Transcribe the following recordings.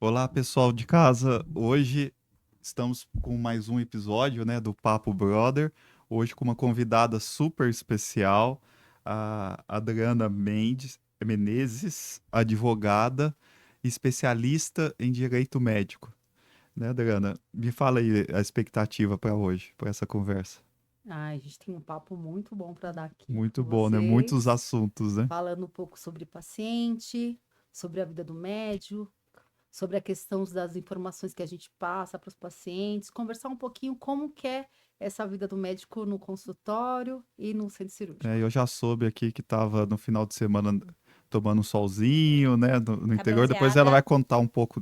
Olá, pessoal de casa. Hoje estamos com mais um episódio, né, do Papo Brother. Hoje com uma convidada super especial, a Adriana Menezes, advogada, especialista em direito médico. Né, Adriana? Me fala aí a expectativa para hoje, para essa conversa. Ai, a gente tem um papo muito bom para dar aqui Muito com bom, né? Muitos vocês, assuntos, né? falando um pouco sobre paciente, sobre a vida do médico, sobre a questão das informações que a gente passa para os pacientes, conversar um pouquinho como que é essa vida do médico no consultório e no centro É, cirúrgico. eu já soube aqui que estava no final de semana tomando um solzinho, né, no Tá interior. Depois ela vai bronzeada? contar um pouco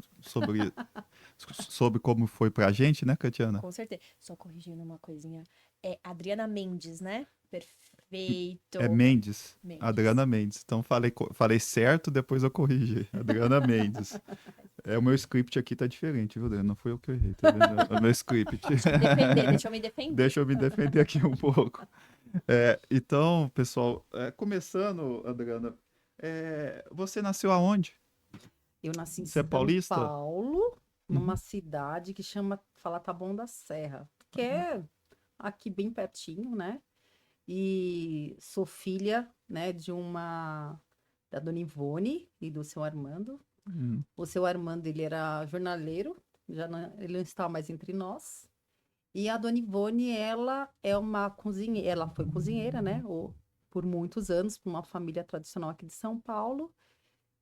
sobre como foi pra gente, né, Catiana? Com certeza. Só corrigindo uma coisinha. É Adriana Mendes, né? É Perfeito. Mendes, Mendes. Adriana Mendes. Então falei certo, depois eu corrigi. Adriana Mendes. É, o meu script aqui tá diferente, viu, Adriana? Não foi eu que errei, tá vendo? É o meu script. Deixa eu me defender, deixa eu me defender. Deixa eu me defender aqui um pouco. Então, pessoal, começando, Adriana, você nasceu aonde? Eu nasci em Você é São paulista? Paulo, numa Uhum. cidade que chama Taboão da Serra, que é aqui bem pertinho, né? E sou filha, né, da Dona Ivone e do seu Armando. Hum. O seu Armando, ele era jornaleiro, ele não está mais entre nós. E a Dona Ivone, ela é uma cozinheira, ela foi cozinheira, né, por muitos anos, para uma família tradicional aqui de São Paulo.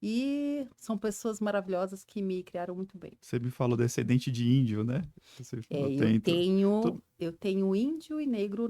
E são pessoas maravilhosas que me criaram muito bem. Você me falou descendente de índio, né? Você falou, É, tem. eu tenho índio e negro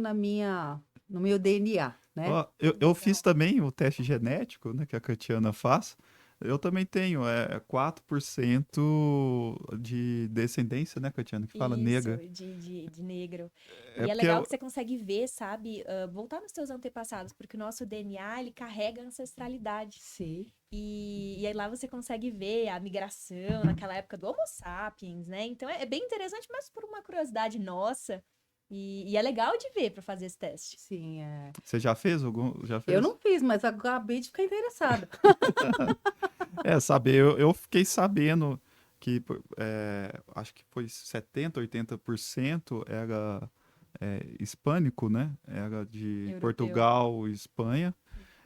no meu DNA, né? Ó, eu fiz Legal. também o teste genético, né, que a Catiana faz. Eu também tenho, 4% de descendência, né, Catiana, que fala Isso, negra. de negro. É E é porque legal que você consegue ver, sabe, voltar nos seus antepassados, porque o nosso DNA, ele carrega ancestralidade. Sim. E aí lá você consegue ver a migração naquela época do Homo sapiens, né? Então é bem interessante, mas por uma curiosidade nossa. E é legal de ver para fazer esse teste. Sim, é. você já fez algum, já Eu fez? não fiz, mas acabei de ficar interessada. Saber, eu fiquei sabendo que acho que foi 70, 80% era hispânico, né? Era de Europeu. Portugal e Espanha.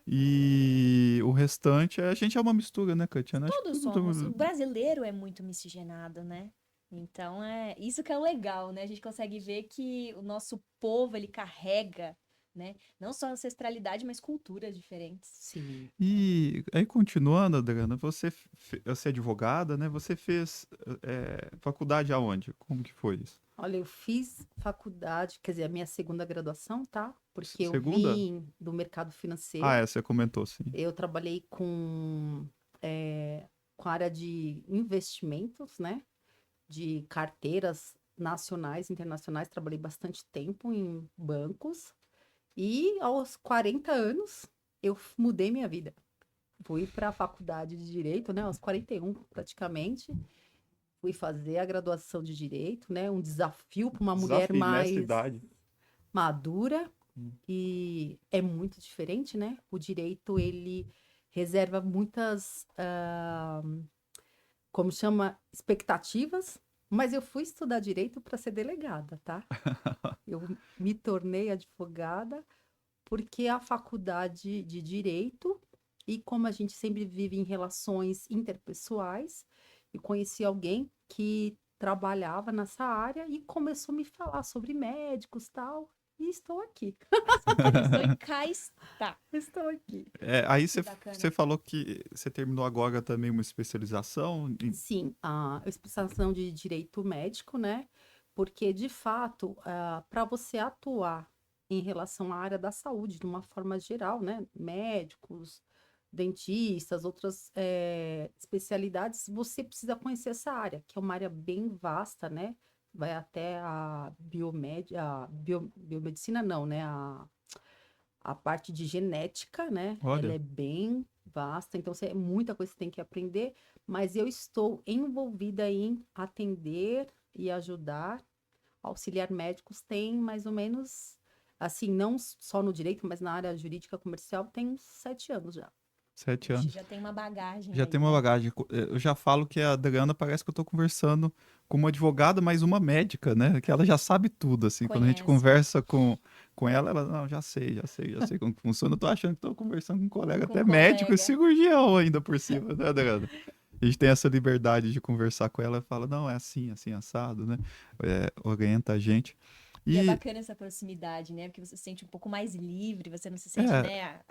E o restante, a gente é uma mistura, né, Catiana? Acho que Todos somos. O brasileiro é muito miscigenado, né? Então é isso que é o legal, né? A gente consegue ver que o nosso povo ele carrega, né? Não só ancestralidade, mas culturas diferentes. Sim. E aí, continuando, Adriana, você é advogada, né? Você fez faculdade aonde? Como que foi isso? Olha, eu fiz faculdade, quer dizer, a minha segunda graduação, tá? Porque eu Segunda? vim do mercado Ah, financeiro. você comentou, sim. Eu trabalhei com a área de investimentos, né? De carteiras nacionais, internacionais. Trabalhei bastante tempo em bancos. E aos 40 anos, eu mudei minha vida. Fui para a faculdade de Direito, né? Aos 41, praticamente. Fui fazer a graduação de Direito, né? Um desafio para uma mulher Desafio nessa mais idade. madura. Hum. E é muito diferente, né? O direito, ele reserva muitas, como chama, expectativas. Mas eu fui estudar direito para ser delegada, tá? Eu me tornei advogada porque a faculdade de direito, e como a gente sempre vive em relações interpessoais, eu conheci alguém que trabalhava nessa área e começou a me falar sobre médicos e tal, e estou aqui. Se interessou e cá está. Estou aqui. Aí Que você bacana. falou que você terminou agora também uma especialização Sim, a especialização de direito médico, né? Porque, de fato, para você atuar em relação à área da saúde, de uma forma geral, né? Médicos, dentistas, outras especialidades, você precisa conhecer essa área, que é uma área bem vasta, né? Vai até biomedicina, não, né? A parte de genética, né? Ela olha, é bem vasta, então é muita coisa que você tem que aprender, mas eu estou envolvida em atender e ajudar. Auxiliar médicos tem mais ou menos, assim, não só no direito, mas na área jurídica comercial tem uns 7 anos já. 7 Ixi, anos. já tem uma bagagem Já aí, tem uma né? bagagem. Eu já falo que a Adriana parece que eu tô conversando com uma advogada, mas uma médica, né? Que ela já sabe tudo, assim. Quando a gente Conhece conversa com ela, não, já sei como que funciona. Eu tô achando que tô conversando com um colega, com um até médico e colega. cirurgião ainda por cima, né, Adriana? A gente tem essa liberdade de conversar com ela e fala, não, é assim, assado, né? Orienta a gente. E é E, bacana essa proximidade, né? Porque você se sente um pouco mais livre, você não se sente, é, né,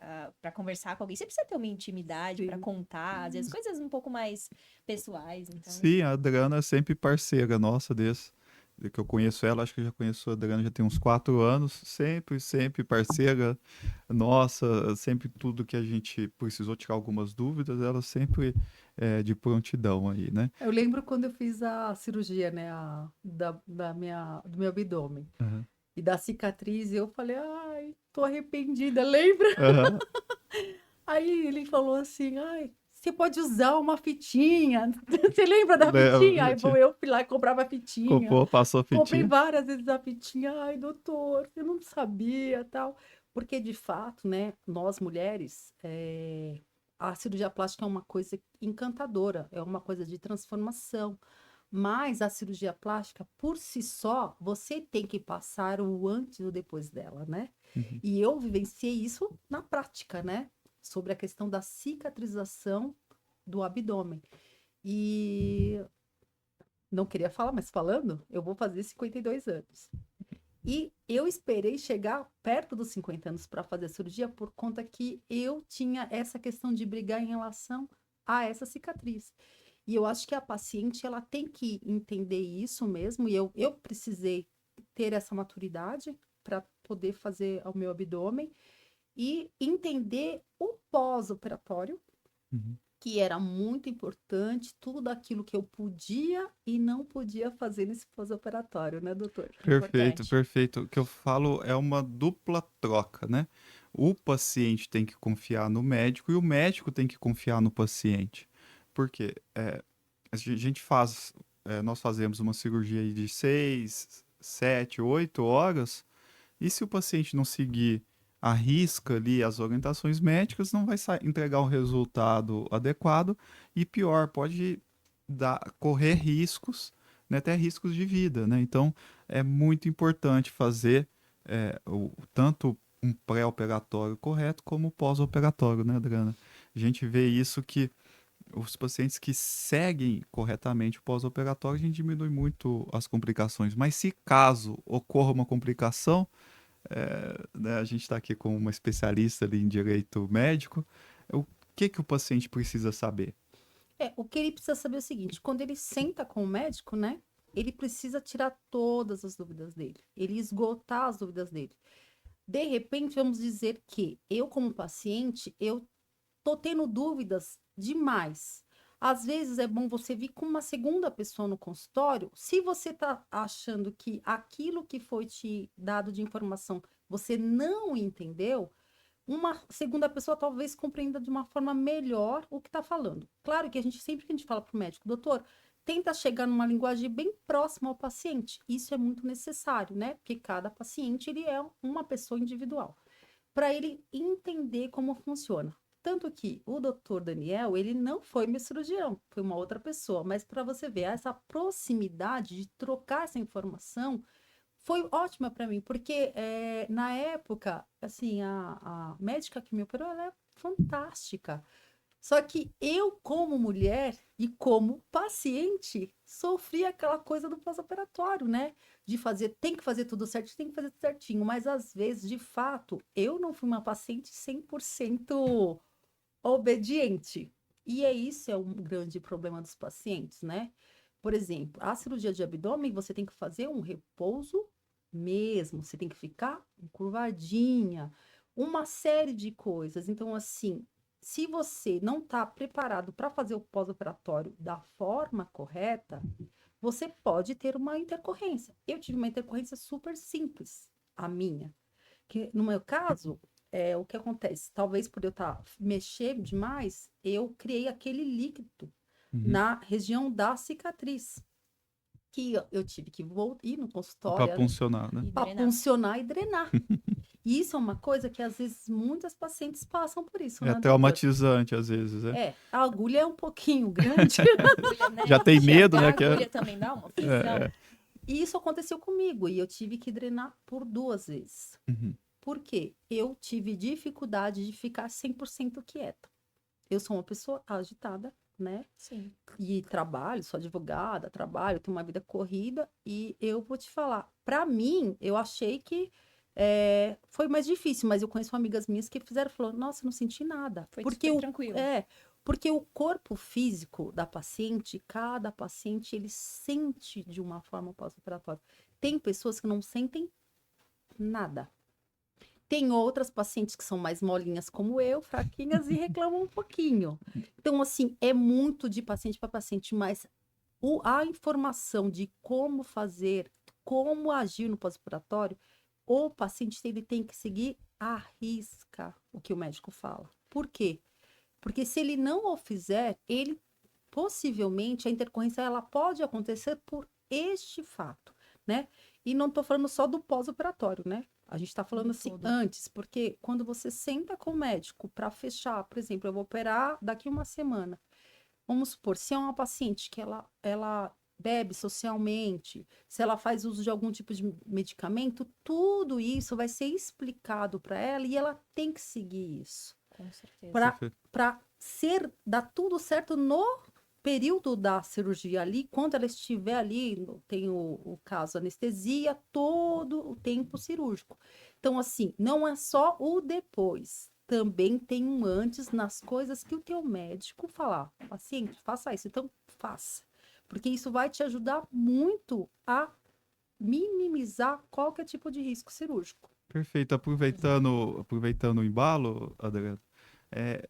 para conversar com alguém. Você precisa ter uma intimidade para Sim. contar, às vezes coisas um pouco mais pessoais, então. sim, a Adriana é sempre parceira nossa desde que eu conheço ela, acho que eu já conheço a Adriana já tem uns 4 anos, sempre parceira nossa, sempre tudo que a gente precisou tirar algumas dúvidas, ela sempre é de prontidão aí, né? Eu lembro quando eu fiz a cirurgia, né, do meu abdômen Aham. e da cicatriz, eu falei, ai, tô arrependida, lembra? Aham. Aí ele falou assim, ai, você pode usar uma fitinha. Você lembra da Lembro, fitinha? Aí, bom, eu fui lá e comprava fitinha. passou a Comprei fitinha. várias vezes a fitinha. Ai, doutor, eu não sabia, tal. Porque, de fato, né, nós mulheres, a cirurgia plástica é uma coisa encantadora, é uma coisa de transformação. Mas a cirurgia plástica, por si só, você tem que passar o antes e o depois dela, né? Uhum. E eu vivenciei isso na prática, né? Sobre a questão da cicatrização do abdômen. E não queria falar, mas falando, eu vou fazer 52 anos. E eu esperei chegar perto dos 50 anos para fazer a cirurgia por conta que eu tinha essa questão de brigar em relação a essa cicatriz. E eu acho que a paciente ela tem que entender isso mesmo, e eu precisei ter essa maturidade para poder fazer o meu abdômen e entender o pós-operatório, Uhum. que era muito importante, tudo aquilo que eu podia e não podia fazer nesse pós-operatório, né, doutor? Perfeito, Importante. perfeito. O que eu falo é uma dupla troca, né? O paciente tem que confiar no médico e o médico tem que confiar no paciente. Porque nós fazemos uma cirurgia aí de 6, 7, 8 horas, e se o paciente não seguir à risca ali as orientações médicas, não vai entregar o resultado adequado e pior, pode correr riscos, né, até riscos de vida, né? Então, é muito importante fazer tanto um pré-operatório correto como o pós-operatório, né, Adriana? A gente vê isso que os pacientes que seguem corretamente o pós-operatório, a gente diminui muito as complicações. Mas se caso ocorra uma complicação, né, a gente está aqui com uma especialista ali em direito médico, o que o paciente precisa saber? O que ele precisa saber é o seguinte, quando ele senta com o médico, né, ele precisa tirar todas as dúvidas dele, ele esgotar as dúvidas dele. De repente, vamos dizer que eu, como paciente, eu tô tendo dúvidas demais. Às vezes é bom você vir com uma segunda pessoa no consultório. Se você tá achando que aquilo que foi te dado de informação você não entendeu, uma segunda pessoa talvez compreenda de uma forma melhor o que está falando. Claro que sempre que a gente fala para o médico, doutor, tenta chegar numa linguagem bem próxima ao paciente. Isso é muito necessário, né? Porque cada paciente ele é uma pessoa individual para ele entender como funciona. Tanto que o doutor Daniel, ele não foi meu cirurgião, foi uma outra pessoa, mas para você ver, essa proximidade de trocar essa informação foi ótima para mim, porque na época, assim, a médica que me operou, ela é fantástica. Só que eu, como mulher e como paciente, sofri aquela coisa do pós-operatório, né? De fazer, tem que fazer tudo certo, tem que fazer tudo certinho. Mas às vezes, de fato, eu não fui uma paciente 100% obediente. E isso é um grande problema dos pacientes, né? Por exemplo, a cirurgia de abdômen, você tem que fazer um repouso mesmo, você tem que ficar curvadinha, uma série de coisas. Então, assim, se você não está preparado para fazer o pós-operatório da forma correta, você pode ter uma intercorrência. Eu tive uma intercorrência super simples, a minha. Que no meu caso, o que acontece? Talvez por eu estar mexendo demais, eu criei aquele líquido Uhum. na região da cicatriz. Que eu tive que ir no Para consultório funcionar, né? E para drenar. puncionar e drenar. E isso é uma coisa que às vezes muitas pacientes passam por isso, É né, doutor? traumatizante às vezes, né? A agulha é um pouquinho grande. Agulha, né? Já tem medo, né? A Que agulha também dá uma aflição. é. E isso aconteceu comigo e eu tive que drenar por 2 vezes. Uhum. Por quê? Eu tive dificuldade de ficar 100% quieta. Eu sou uma pessoa agitada, né? Sim. E trabalho, sou advogada, trabalho, tenho uma vida corrida. E eu vou te falar, para mim, eu achei que foi mais difícil, mas eu conheço amigas minhas que fizeram, falou, nossa, não senti nada. Foi Porque super tranquilo. porque o corpo físico da paciente, cada paciente, ele sente de uma forma pós-operatória. Tem pessoas que não sentem nada. Tem outras pacientes que são mais molinhas como eu, fraquinhas e reclamam um pouquinho. Então, assim, é muito de paciente para paciente, mas a informação de como fazer, como agir no pós-operatório, o paciente ele tem que seguir à risca o que o médico fala. Por quê? Porque se ele não o fizer, ele possivelmente a intercorrência ela pode acontecer por este fato, né? E não estou falando só do pós-operatório, né? A gente está falando Do assim todo. antes, porque quando você senta com o médico para fechar, por exemplo, eu vou operar daqui uma semana. Vamos supor, se é uma paciente que ela bebe socialmente, se ela faz uso de algum tipo de medicamento, tudo isso vai ser explicado para ela e ela tem que seguir isso Com certeza. Perfeito. para dar tudo certo no período da cirurgia ali, quando ela estiver ali, tem o caso anestesia, todo o tempo cirúrgico. Então, assim, não é só o depois, também tem um antes nas coisas que o teu médico falar. Paciente, faça isso, então faça. Porque isso vai te ajudar muito a minimizar qualquer tipo de risco cirúrgico. Perfeito. Aproveitando o embalo, Adriano, é,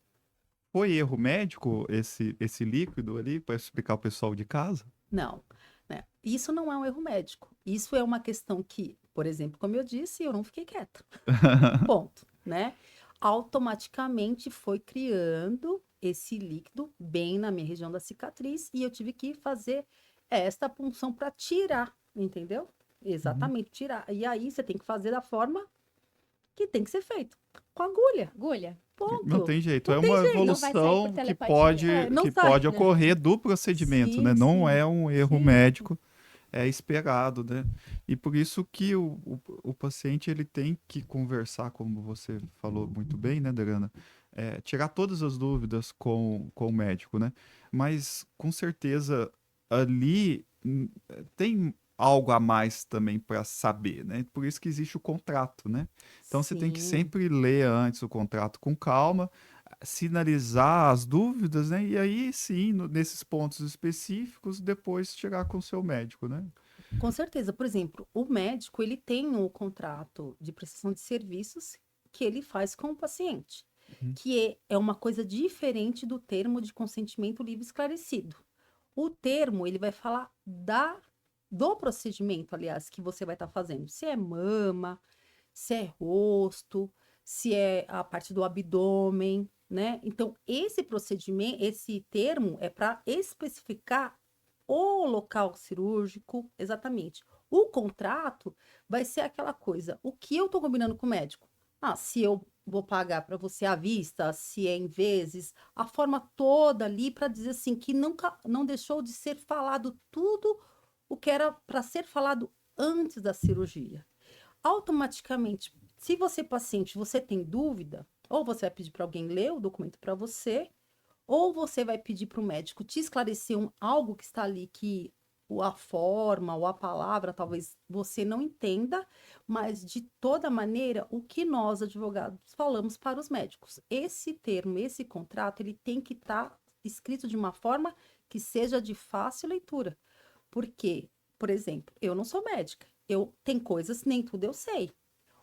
foi erro médico esse líquido ali para explicar o pessoal de casa? Não, né? Isso não é um erro médico. Isso é uma questão que, por exemplo, como eu disse, eu não fiquei quieta. Ponto, né? Automaticamente foi criando esse líquido bem na minha região da cicatriz e eu tive que fazer esta punção para tirar, entendeu? Uhum. Exatamente, tirar. E aí você tem que fazer da forma que tem que ser feito, com agulha. Agulha. Não Ponto. tem jeito, Não é tem uma jeito. Não vai sair por evolução telepatia. Não que sai. pode ocorrer do procedimento, né? Sim, Não sim, é um erro sim. médico, é esperado, né? E por isso que o paciente ele tem que conversar, como você falou muito bem, né, Drana? Tirar todas as dúvidas com o médico, né? Mas com certeza ali tem algo a mais também para saber, né? Por isso que existe o contrato, né? Então você tem que Sim. sempre ler antes o contrato com calma, sinalizar as dúvidas, né? E aí sim, nesses pontos específicos, depois chegar com o seu médico, né? Com certeza. Por exemplo, o médico, ele tem um contrato de prestação de serviços que ele faz com o paciente, Uhum. que é uma coisa diferente do termo de consentimento livre e esclarecido. O termo, ele vai falar do procedimento, aliás, que você vai estar fazendo. Se é mama, se é rosto, se é a parte do abdômen, né? Então, esse procedimento, esse termo é para especificar o local cirúrgico, exatamente. O contrato vai ser aquela coisa. O que eu estou combinando com o médico? Ah, se eu vou pagar para você à vista, se é em vezes, a forma toda ali para dizer assim que nunca não deixou de ser falado tudo o que era para ser falado antes da cirurgia. Automaticamente, se você paciente, você tem dúvida, ou você vai pedir para alguém ler o documento para você, ou você vai pedir para o médico te esclarecer algo que está ali que a forma ou a palavra talvez você não entenda, mas de toda maneira, o que nós advogados falamos para os médicos, esse termo, esse contrato, ele tem que estar escrito de uma forma que seja de fácil leitura. Porque, por exemplo, eu não sou médica, eu tem coisas nem tudo eu sei.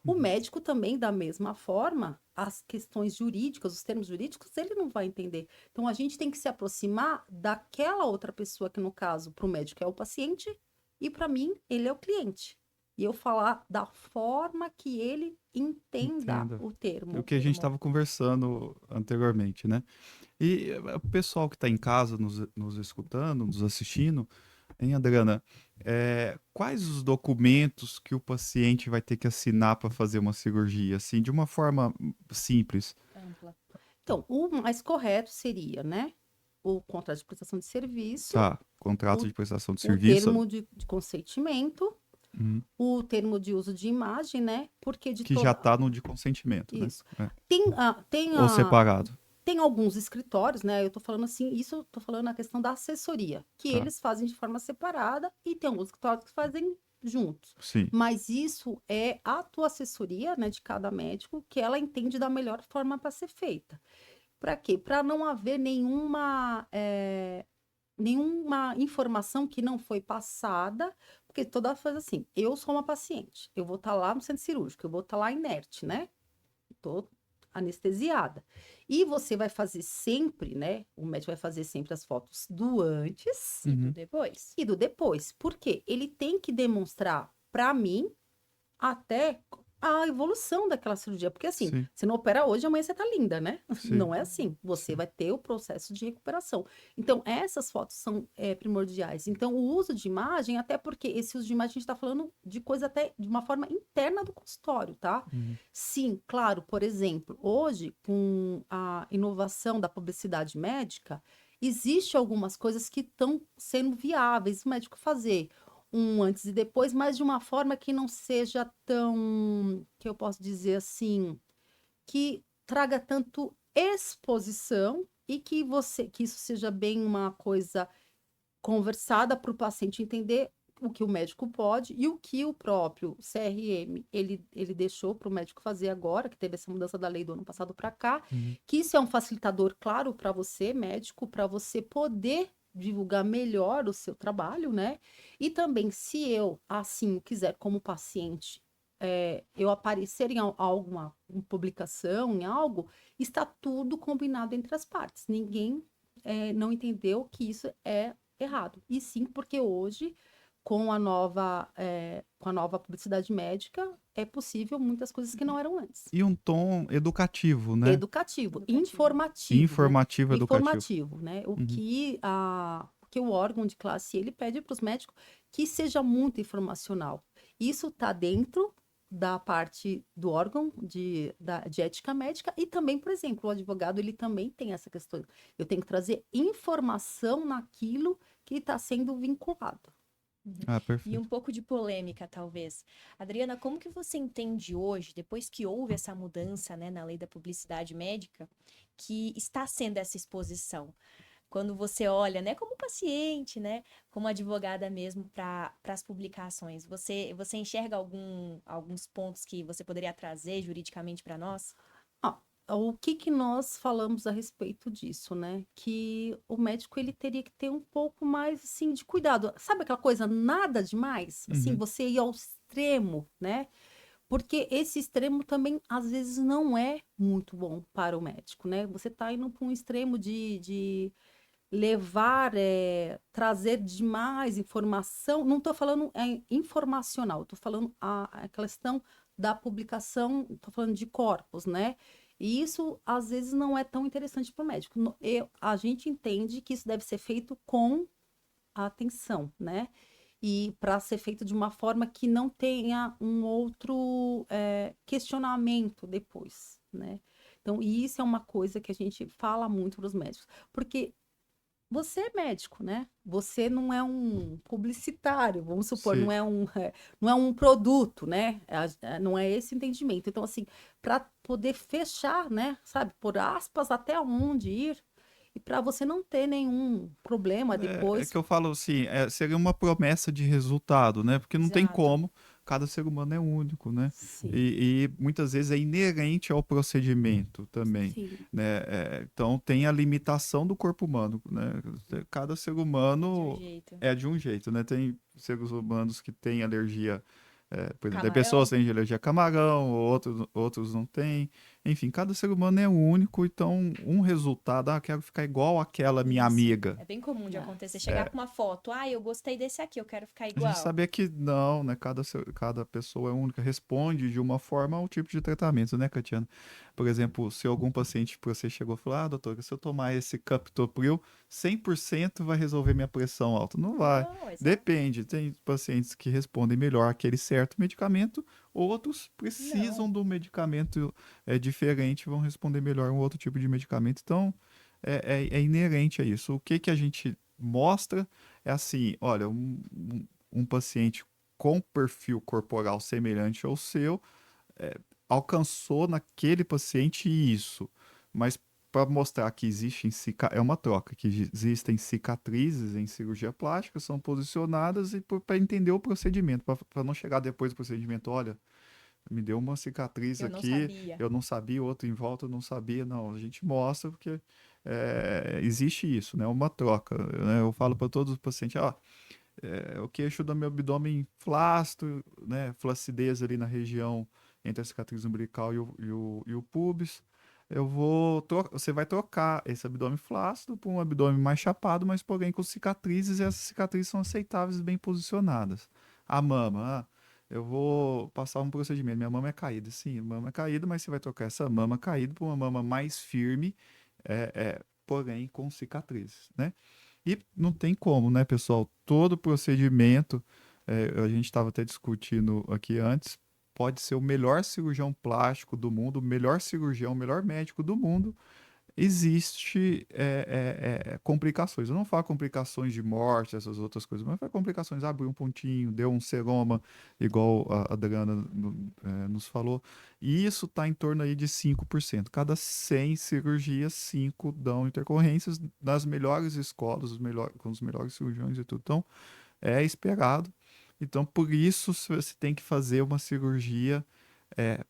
O Uhum. médico também, da mesma forma, as questões jurídicas, os termos jurídicos, ele não vai entender. Então, a gente tem que se aproximar daquela outra pessoa, que no caso, para o médico é o paciente, e para mim, ele é o cliente. E eu falar da forma que ele entenda Entenda. o O termo. que a gente estava conversando anteriormente, né? E o pessoal que está em casa nos escutando, nos assistindo, Hein, Adriana? Quais os documentos que o paciente vai ter que assinar para fazer uma cirurgia? Assim, de uma forma simples. Ampla. Então, o mais correto seria, né? O contrato de prestação de serviço, Tá, contrato o, de prestação de o serviço, termo de consentimento, uhum, o termo de uso de imagem, né? Porque de que já toda. está no de consentimento, né? Isso. É. Tem, a, tem, Ou a, separado. tem alguns escritórios, né? Eu tô falando assim, isso eu tô falando na questão da assessoria, que Tá, eles fazem de forma separada e tem alguns escritórios que fazem juntos. sim. Mas isso é a tua assessoria, né, de cada médico, que ela entende da melhor forma para ser feita. Para quê? Para não haver nenhuma informação que não foi passada, porque toda vez assim, eu sou uma paciente, eu vou estar lá no centro cirúrgico, eu vou estar lá inerte, né? Tô anestesiada. E você vai fazer sempre, né? O médico vai fazer sempre as fotos do antes E do Uhum. depois. e do depois. Por quê? Ele tem que demonstrar para mim até a evolução daquela cirurgia. Porque assim, Sim, você não opera hoje, amanhã você tá linda, né? sim, Não é assim. Você sim. vai ter o processo de recuperação. Então, essas fotos são primordiais. Então, o uso de imagem, até porque esse uso de imagem, a gente está falando de coisa até de uma forma interna do consultório, tá? Uhum. Sim, claro, por exemplo, hoje, com a inovação da publicidade médica, existe algumas coisas que estão sendo viáveis o médico fazer um antes e depois, mas de uma forma que não seja tão, que eu posso dizer assim, que traga tanto exposição e que isso seja bem uma coisa conversada para o paciente entender o que o médico pode e o que o próprio CRM ele deixou para o médico fazer agora, que teve essa mudança da lei do ano passado para cá, Uhum. que isso é um facilitador, claro, para você, médico, para você poder divulgar melhor o seu trabalho, né? E também, se eu, assim, quiser, como paciente, eu aparecer em alguma publicação, em algo, está tudo combinado entre as partes. Ninguém não entendeu que isso é errado. E sim, porque hoje, com a nova publicidade médica, é possível muitas coisas que não eram antes. E um tom educativo, né? Educativo, Educativo. informativo, né? Informativo, educativo. Informativo, né? O Uhum. que, o que o órgão de classe ele pede para os médicos que seja muito informacional. Isso está dentro da parte do órgão de ética médica e também, por exemplo, o advogado ele também tem essa questão. Eu tenho que trazer informação naquilo que está sendo vinculado. Ah, E perfeito. um pouco de polêmica, talvez. Adriana, como que você entende hoje, depois que houve essa mudança, né, na lei da publicidade médica, que está sendo essa exposição? Quando você olha, né, como paciente, né, como advogada mesmo para as publicações, você enxerga alguns pontos que você poderia trazer juridicamente para nós? Ah, o que que nós falamos a respeito disso, né? Que o médico ele teria que ter um pouco mais assim de cuidado. Sabe aquela coisa nada demais? Assim, Uhum. você ir ao extremo, né? Porque esse extremo também às vezes não é muito bom para o médico, né? Você está indo para um extremo de levar, trazer demais informação. Não estou falando informacional, estou falando a questão da publicação, estou falando de corpos, né? E isso às vezes não é tão interessante para o médico. A gente entende que isso deve ser feito com atenção, né? E para ser feito de uma forma que não tenha um outro questionamento depois, né? Então, isso é uma coisa que a gente fala muito para os médicos, porque você é médico, né? Você não é um publicitário, vamos supor, Sim. não é um produto, né? Não é esse entendimento. Então, assim, para poder fechar, né? Sabe, por aspas, até onde ir, e para você não ter nenhum problema É depois. que eu falo assim, seria uma promessa de resultado, né? Porque não tem Exato. como, cada ser humano é único, né? Sim, E muitas vezes é inerente ao procedimento também, sim, né? Então tem a limitação do corpo humano, né? Cada ser De um humano jeito. é de um jeito, né? Tem seres humanos que têm alergia, por exemplo, tem pessoas Camarão? que têm alergia a camarão, outros não têm. Enfim, cada ser humano é único, então um resultado, quero ficar igual àquela minha Isso. amiga. É bem comum de É. acontecer. Chegar com uma foto, eu gostei desse aqui, eu quero ficar A gente igual. sabia que não, né? Cada pessoa é única, responde de uma forma ao tipo de tratamento, né, Catiana? Por exemplo, se algum paciente para você chegou e falou, doutora, se eu tomar esse Captopril, 100% vai resolver minha pressão alta. Não vai. Não, exato. Depende. Tem pacientes que respondem melhor àquele certo medicamento, outros precisam Não. de um medicamento diferente, vão responder melhor a um outro tipo de medicamento. Então, é inerente a isso. O que que a gente mostra é assim, olha, um paciente com perfil corporal semelhante ao seu alcançou naquele paciente isso, mas para mostrar que existem é uma troca, que existem cicatrizes em cirurgia plástica, são posicionadas e para entender o procedimento, para não chegar depois do procedimento, olha, me deu uma cicatriz Eu não aqui, sabia. eu não sabia, outro em volta eu não sabia, não, a gente mostra porque existe isso, né? Uma troca, né? Eu falo para todos os pacientes, o queixo do meu abdômen flácido, né? Flacidez ali na região entre a cicatriz umbilical e o pubis. Você vai trocar esse abdômen flácido por um abdômen mais chapado, mas porém com cicatrizes, e essas cicatrizes são aceitáveis e bem posicionadas. A mama, eu vou passar um procedimento, minha mama é caída. Sim, a mama é caída, mas você vai trocar essa mama caída por uma mama mais firme, porém com cicatrizes, né? E não tem como, né, pessoal? Todo procedimento, a gente estava até discutindo aqui antes, pode ser o melhor cirurgião plástico do mundo, o melhor cirurgião, o melhor médico do mundo. Existe complicações. Eu não falo complicações de morte, essas outras coisas, mas falo complicações. Abriu um pontinho, deu um seroma, igual a Adriana nos falou. E isso está em torno aí de 5%. Cada 100 cirurgias, 5 dão intercorrências nas melhores escolas, com os melhores cirurgiões e tudo. Então, é esperado. Então, por isso, você tem que fazer uma cirurgia é,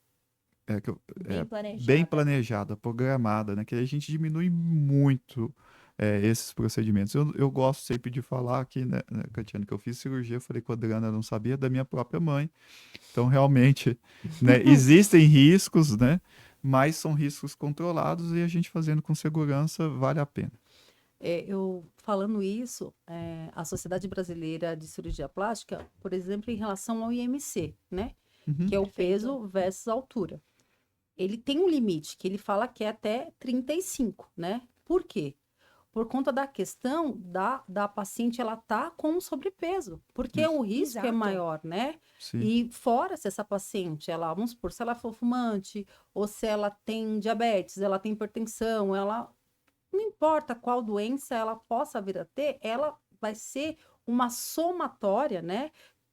é, que eu- Bem é, planejada. bem planejada, programada, né? Que aí a gente diminui muito esses procedimentos. Eu gosto sempre de falar aqui, né, Catiana, que eu fiz cirurgia, eu falei com a Adriana, eu não sabia, da minha própria mãe. Então, realmente, né, existem riscos, né? Mas são riscos controlados e a gente fazendo com segurança vale a pena. Eu falando isso, a Sociedade Brasileira de Cirurgia Plástica, por exemplo, em relação ao IMC, né? Uhum. Que é o Perfeito. peso versus altura. Ele tem um limite que ele fala que é até 35, né? Por quê? Por conta da questão da paciente ela tá com sobrepeso, porque Isso. o risco é Exato. maior, né? Sim. E fora se essa paciente, ela, vamos supor, se ela for fumante, ou se ela tem diabetes, ela tem hipertensão, ela não importa qual doença ela possa vir a ter, ela vai ser uma somatória, né?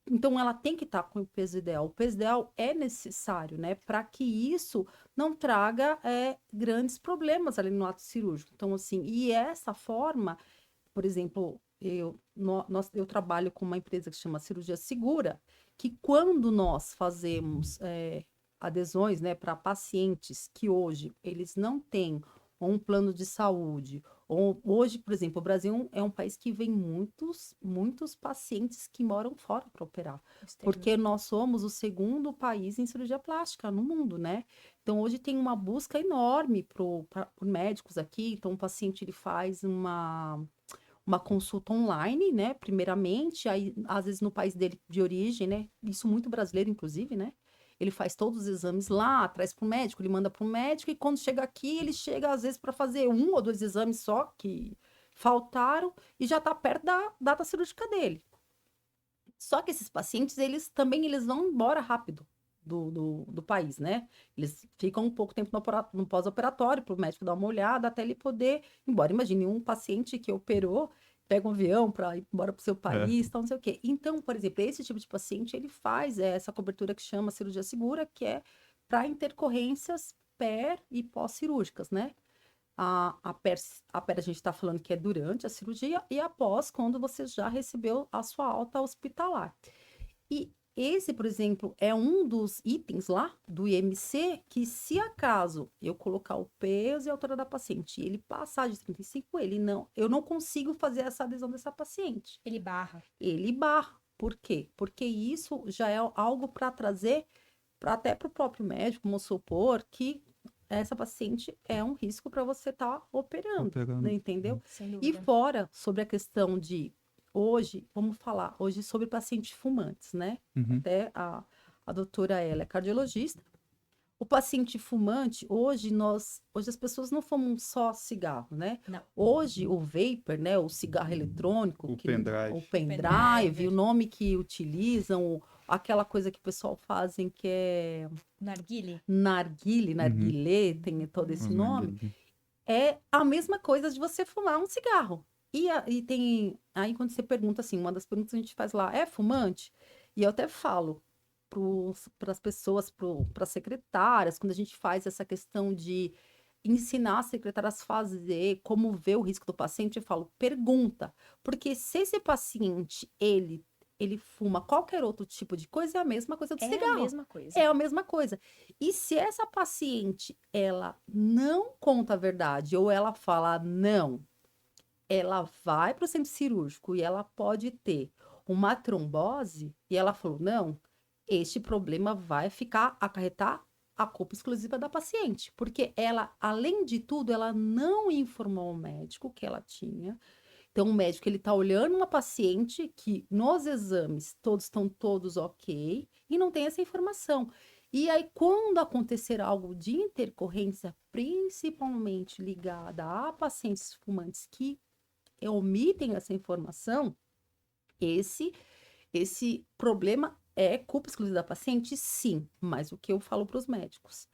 Então ela tem que estar com o peso ideal. O peso ideal é necessário, né? Para que isso não traga grandes problemas ali no ato cirúrgico. Então, assim, e essa forma, por exemplo, eu trabalho com uma empresa que se chama Cirurgia Segura, que quando nós fazemos adesões, né, para pacientes que hoje eles não têm um plano de saúde, ou hoje, por exemplo, o Brasil é um país que vem muitos pacientes que moram fora para operar, porque nós somos o segundo país em cirurgia plástica no mundo, né? Então, hoje tem uma busca enorme por médicos aqui. Então, o paciente ele faz uma consulta online, né? Primeiramente, aí, às vezes no país dele de origem, né? Isso muito brasileiro, inclusive, né? Ele faz todos os exames lá, traz para o médico, ele manda para o médico, e quando chega aqui, ele chega, às vezes, para fazer 1 ou 2 exames só que faltaram e já está perto da data cirúrgica dele. Só que esses pacientes, eles vão embora rápido do país, né? Eles ficam um pouco tempo no pós-operatório para o médico dar uma olhada até ele poder ir embora. Imagine um paciente que operou, pega um avião para ir embora para o seu país, tal, não sei o quê. Então, por exemplo, esse tipo de paciente, ele faz essa cobertura que chama cirurgia segura, que é para intercorrências pré e pós-cirúrgicas, né? A PER a gente está falando que é durante a cirurgia e após, quando você já recebeu a sua alta hospitalar. E esse, por exemplo, é um dos itens lá do IMC que, se acaso eu colocar o peso e a altura da paciente e ele passar de 35, eu não consigo fazer essa adesão dessa paciente. Ele barra. Ele barra. Por quê? Porque isso já é algo para trazer até para o próprio médico, vamos supor, que essa paciente é um risco para você estar operando, Operando. né, entendeu? Sem E dúvida. fora, sobre a questão de hoje, vamos falar hoje sobre pacientes fumantes, né? Uhum. Até a doutora ela é cardiologista. O paciente fumante, hoje as pessoas não fumam só cigarro, né? Não. Hoje o vapor, né, o cigarro eletrônico, O pendrive. o pendrive, pendrive. o nome que utilizam, aquela coisa que o pessoal fazem que é Narguile. narguilé, tem todo esse Os nome, narguilé. é a mesma coisa de você fumar um cigarro. E tem. Aí, quando você pergunta assim, uma das perguntas que a gente faz lá, é fumante? E eu até falo para as pessoas, para as secretárias, quando a gente faz essa questão de ensinar as secretárias a fazer, como ver o risco do paciente, eu falo, pergunta. Porque se esse paciente, ele fuma qualquer outro tipo de coisa, é a mesma coisa do É a cigarro. mesma coisa. É a mesma coisa. E se essa paciente, ela não conta a verdade, ou ela fala não, ela vai para o centro cirúrgico e ela pode ter uma trombose, e ela falou, não, este problema vai acarretar a culpa exclusiva da paciente, porque ela, além de tudo, ela não informou o médico que ela tinha. Então, o médico, ele tá olhando uma paciente que nos exames todos estão todos ok e não tem essa informação. E aí, quando acontecer algo de intercorrência, principalmente ligada a pacientes fumantes que omitem essa informação, esse problema é culpa exclusiva da paciente? Sim, mas o que eu falo para os médicos?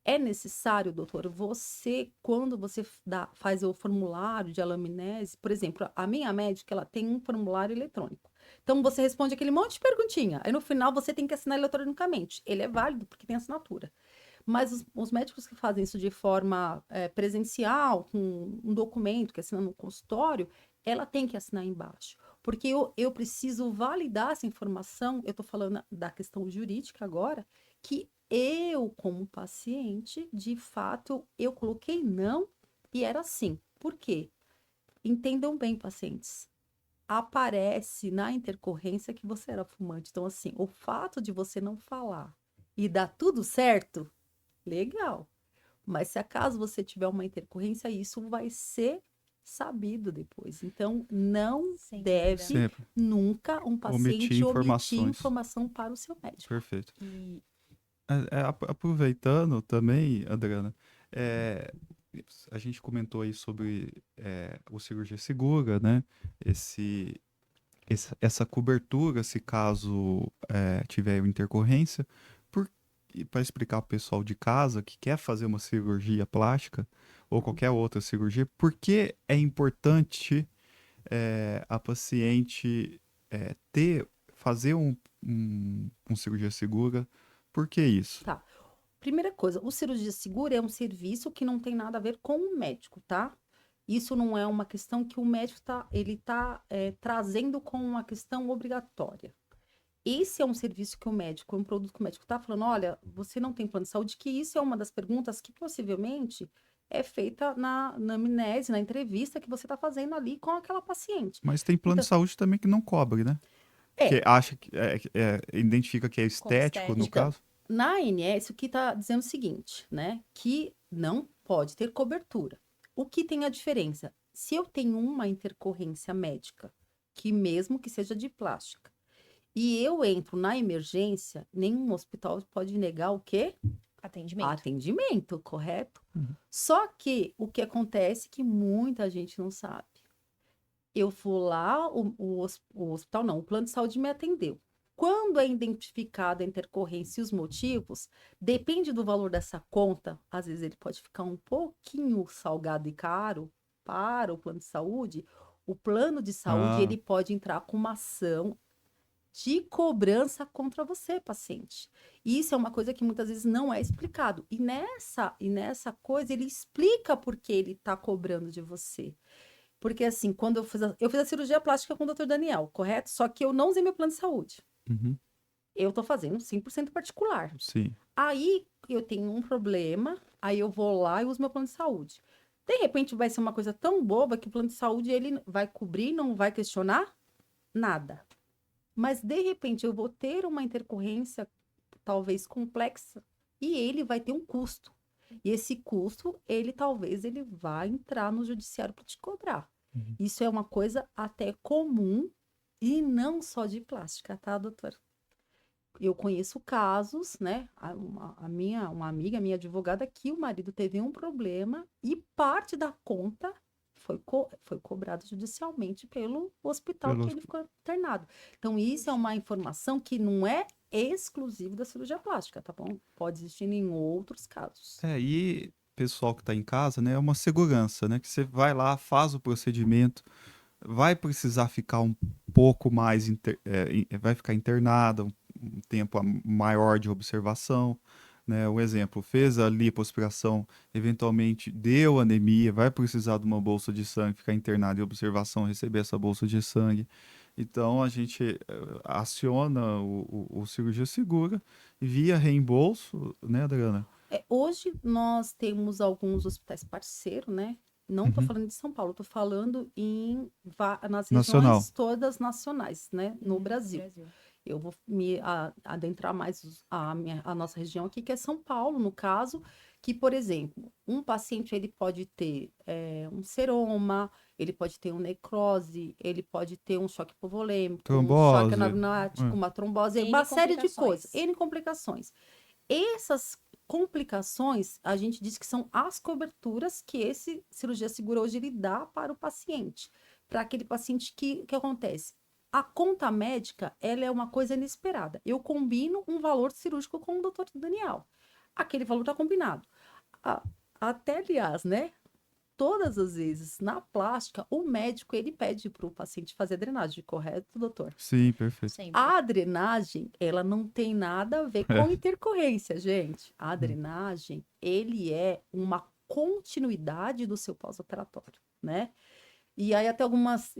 É necessário, doutor, quando você faz o formulário de anamnese, por exemplo, a minha médica, ela tem um formulário eletrônico. Então, você responde aquele monte de perguntinha. Aí, no final, você tem que assinar eletronicamente. Ele é válido porque tem assinatura. Mas os médicos que fazem isso de forma presencial, com um documento que assina no consultório, ela tem que assinar embaixo. Porque eu preciso validar essa informação, eu estou falando da questão jurídica agora, que eu, como paciente, de fato, eu coloquei não e era assim. Por quê? Entendam bem, pacientes. Aparece na intercorrência que você era fumante. Então, assim, o fato de você não falar e dar tudo certo, legal. Mas se acaso você tiver uma intercorrência, isso vai ser sabido depois. Então, não Sem deve dúvida. Sempre. nunca um paciente omitir informações. informação para o seu médico. Perfeito. E Aproveitando também, Adriana, é, a gente comentou aí sobre o cirurgia segura, né? Essa cobertura, se caso tiver intercorrência, para explicar para o pessoal de casa que quer fazer uma cirurgia plástica ou qualquer outra cirurgia, por que é importante a paciente fazer um cirurgia segura? Por que isso? Tá. Primeira coisa, o cirurgia segura é um serviço que não tem nada a ver com o médico, tá? Isso não é uma questão que o médico tá trazendo como uma questão obrigatória. Esse é um serviço que o médico, um produto que o médico está falando, olha, você não tem plano de saúde, que isso é uma das perguntas que possivelmente é feita na anamnese, na entrevista que você está fazendo ali com aquela paciente. Mas tem plano de Então, saúde também que não cobre, né? é, Que acha que identifica que é Como estético, no estética. caso. na ANS, o que está dizendo o seguinte, né? Que não pode ter cobertura. O que tem a diferença? Se eu tenho uma intercorrência médica, que mesmo que seja de plástica, e eu entro na emergência, nenhum hospital pode negar o quê? Atendimento. Atendimento, correto? Uhum. Só que o que acontece que muita gente não sabe. Eu vou lá, o hospital não, o plano de saúde me atendeu. Quando é identificada a intercorrência e os motivos, depende do valor dessa conta, às vezes ele pode ficar um pouquinho salgado e caro para o plano de saúde. O plano de saúde, ele pode entrar com uma ação de cobrança contra você, paciente. Isso é uma coisa que muitas vezes não é explicado. E nessa coisa, ele explica por que ele está cobrando de você. Porque assim, quando eu fiz a cirurgia plástica com o Dr. Daniel, correto? Só que eu não usei meu plano de saúde. Uhum. Eu tô fazendo 100% particular. Sim. Aí eu tenho um problema, aí eu vou lá e uso meu plano de saúde. De repente vai ser uma coisa tão boba que o plano de saúde ele vai cobrir, não vai questionar nada. Mas de repente eu vou ter uma intercorrência talvez complexa e ele vai ter um custo. E esse custo, talvez ele vá entrar no judiciário para te cobrar. Uhum. Isso é uma coisa até comum e não só de plástica, tá, doutor? Eu conheço casos, né? Uma amiga, minha advogada, que o marido teve um problema e parte da conta foi cobrada judicialmente pelo hospital Pelo... que ele ficou internado. Então, isso é uma informação que não é exclusiva da cirurgia plástica, tá bom? Pode existir em outros casos. E pessoal que está em casa, né, é uma segurança, né, que você vai lá, faz o procedimento, vai precisar ficar um pouco mais, vai ficar internada, um tempo maior de observação, né, um exemplo, fez a lipoaspiração, eventualmente deu anemia, vai precisar de uma bolsa de sangue, ficar internado em observação, receber essa bolsa de sangue. Então a gente aciona o cirurgia segura via reembolso, né, Adriana? Hoje nós temos alguns hospitais parceiros, né? Não estou Uhum. falando de São Paulo, estou falando nas Nacional. regiões todas nacionais, né? No Brasil. Brasil. Eu vou me adentrar mais a nossa região aqui, que é São Paulo, no caso, que, por exemplo, um paciente ele pode ter um seroma, ele pode ter uma necrose, ele pode ter um choque hipovolêmico, um choque Trombose. anafilático, uma trombose, N uma série de coisas, complicações. N complicações. Essas complicações, a gente diz que são as coberturas que esse cirurgia segura hoje ele dá para o paciente. Para aquele paciente que acontece? A conta médica, ela é uma coisa inesperada. Eu combino um valor cirúrgico com o doutor Daniel. Aquele valor está combinado. Até, aliás, né? Todas as vezes, na plástica, o médico, ele pede para o paciente fazer a drenagem, correto, doutor? Sim, perfeito. Sempre. A drenagem, ela não tem nada a ver com intercorrência, gente. A drenagem, ele é uma continuidade do seu pós-operatório, né? E aí até algumas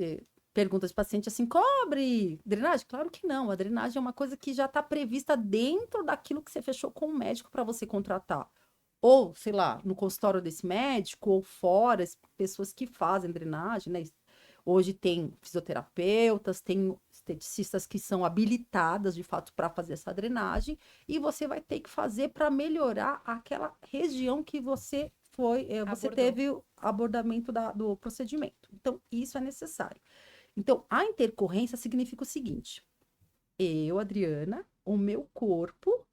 perguntas de paciente assim, cobre drenagem? Claro que não. A drenagem é uma coisa que já está prevista dentro daquilo que você fechou com o médico para você contratar. Ou, sei lá, no consultório desse médico, ou fora, pessoas que fazem drenagem, né? Hoje tem fisioterapeutas, tem esteticistas que são habilitadas, de fato, para fazer essa drenagem, e você vai ter que fazer para melhorar aquela região que você você Abordou. teve o abordamento do procedimento. Então, isso é necessário. Então, a intercorrência significa o seguinte: eu, Adriana, o meu corpo,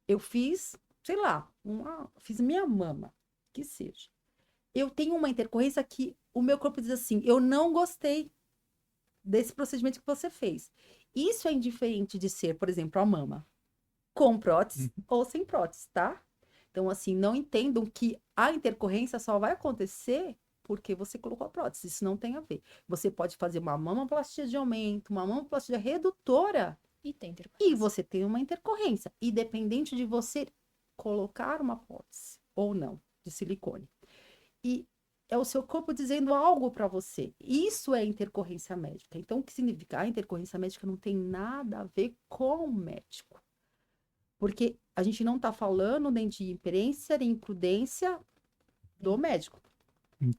eu fiz, sei lá, fiz minha mama, que seja. Eu tenho uma intercorrência que o meu corpo diz assim: eu não gostei desse procedimento que você fez. Isso é indiferente de ser, por exemplo, a mama com prótese ou sem prótese, tá? Então, assim, não entendam que a intercorrência só vai acontecer porque você colocou a prótese. Isso não tem a ver. Você pode fazer uma mamoplastia de aumento, uma mamoplastia redutora E tem e intercorrência. você tem uma intercorrência, independente de você colocar uma prótese ou não de silicone. E é o seu corpo dizendo algo para você. Isso é intercorrência médica. Então, o que significa? A intercorrência médica não tem nada a ver com o médico. Porque a gente não está falando nem de imperência, nem imprudência do médico. A gente